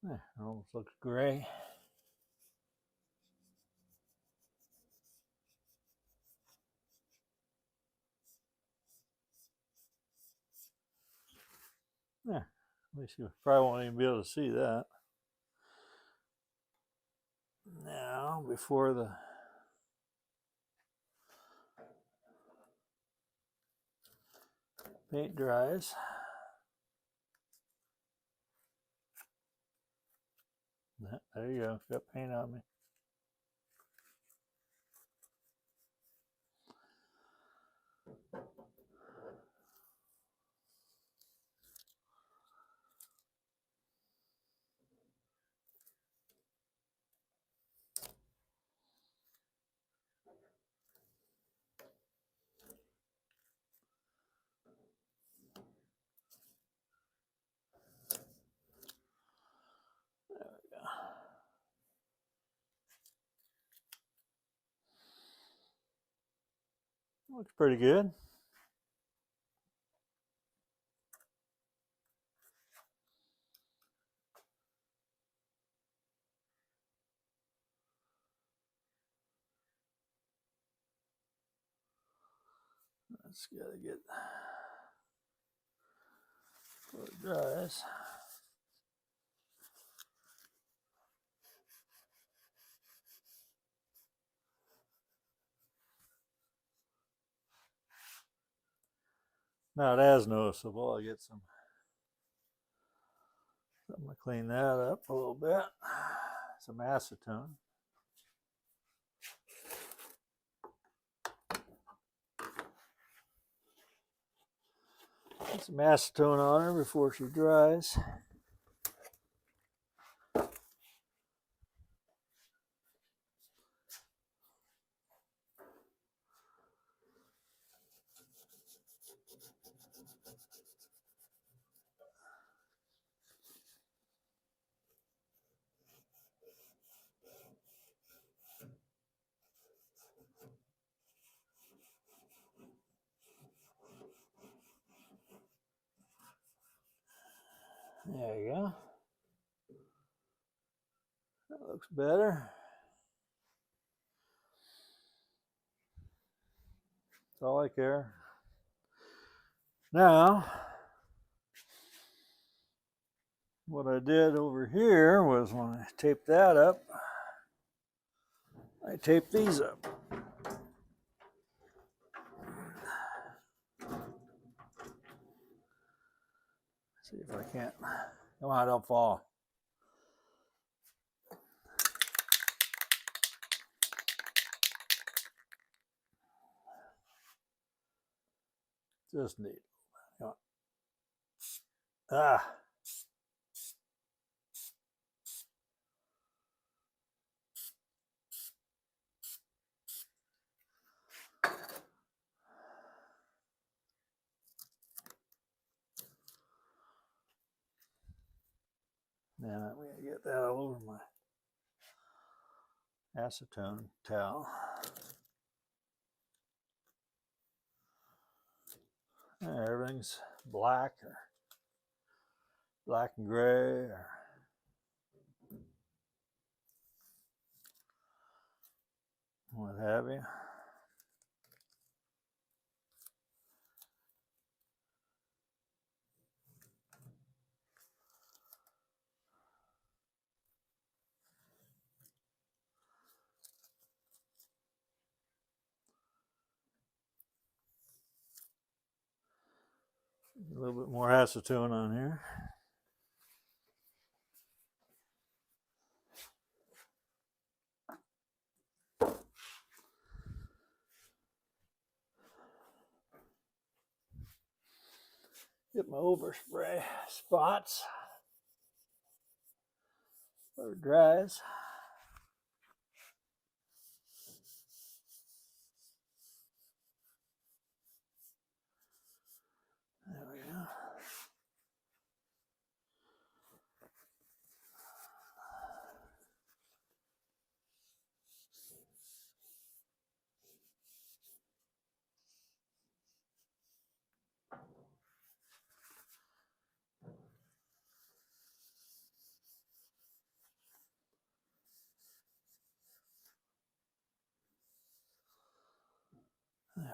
There, almost looks gray. There, at least you probably won't even be able to see that. Now, before the paint dries, there you go, got paint on me. Looks pretty good. Let's gotta get before it dries. Not as noticeable. I get something to clean that up a little bit. Some acetone. Put some acetone on her before she dries. There you go. That looks better. That's all I care. Now, what I did over here was when I taped that up, I taped these up. See if I can't. Come on, don't fall. Just neat. Come on. Ah. Now I'm going to get that all over my acetone towel. Everything's black or black and gray or what have you. A little bit more acetone on here. Get my overspray spots or dries. There we go. There we go.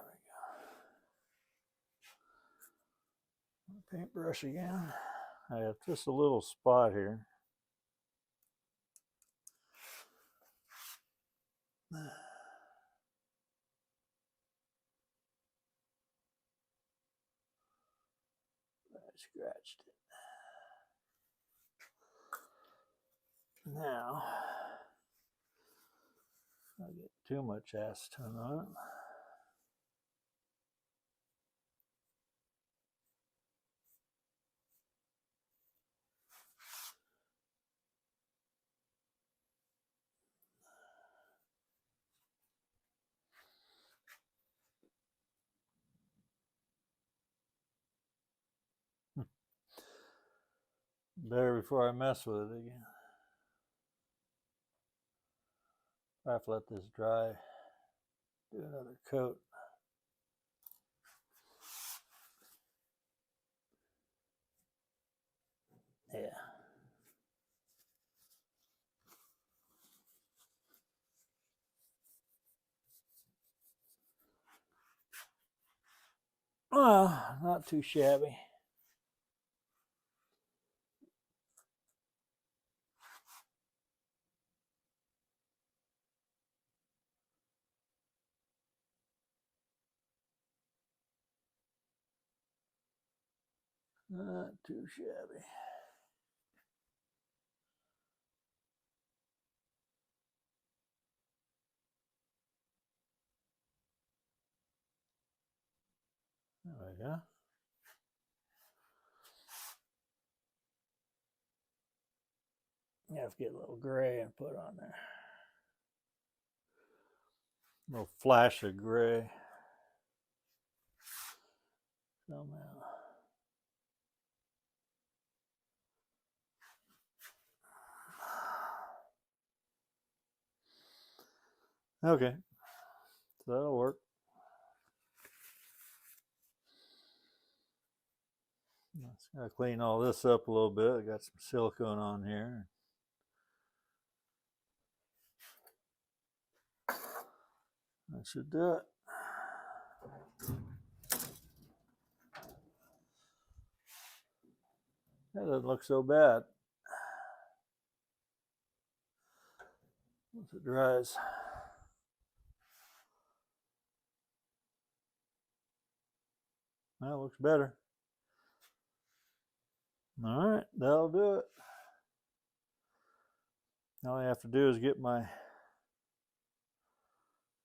Paintbrush again. I have just a little spot here. I scratched it. Now, I get too much acetone on it. Better before I mess with it again. I have to let this dry. Do another coat. Yeah. Well, not too shabby. Not too shabby. There we go. You have to get a little gray and put on there. A little flash of gray. Somehow. Okay, so that'll work. Just gotta clean all this up a little bit. I got some silicone on here. That should do it. That doesn't look so bad once it dries. That looks better. All right, that'll do it. All I have to do is get my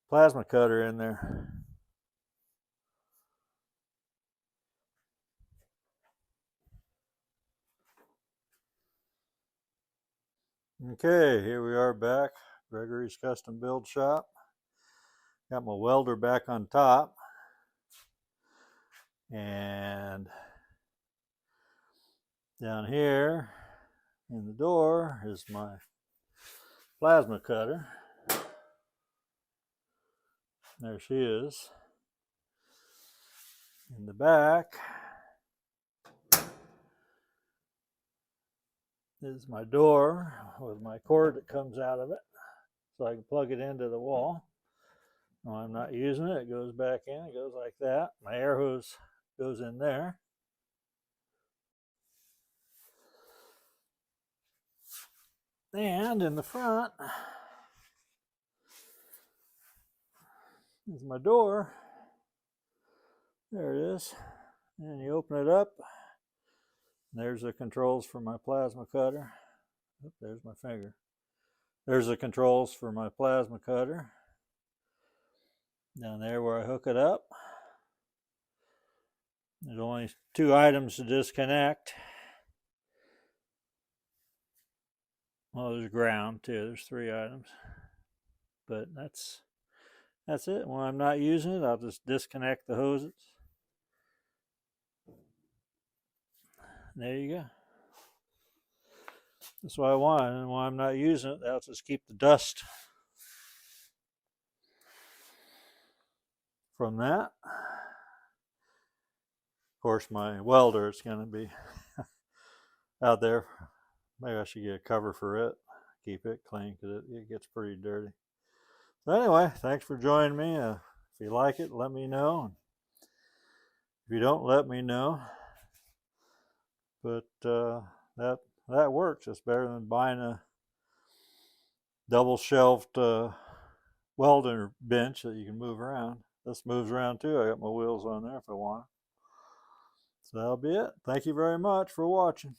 plasma cutter in there. Okay, here we are back. Gregory's Custom Build Shop. Got my welder back on top. And down here in the door is my plasma cutter. There she is. In the back is my door with my cord that comes out of it, so I can plug it into the wall. When I'm not using it, it goes back in. It goes like that. My air hose goes in there. And in the front is my door. There it is. And you open it up. There's the controls for my plasma cutter. Oop, there's my finger. There's the controls for my plasma cutter. Down there where I hook it up. There's only 2 items to disconnect. Well, there's ground too. There's 3 items. But that's it. When I'm not using it, I'll just disconnect the hoses. There you go. That's what I want. And when I'm not using it, that'll just keep the dust from that. Of course, my welder is going to be out there. Maybe I should get a cover for it. Keep it clean because it gets pretty dirty. So anyway, thanks for joining me. If you like it, let me know. If you don't, let me know. But that works. It's better than buying a double shelved welder bench that you can move around. This moves around too. I got my wheels on there if I want. So that'll be it. Thank you very much for watching.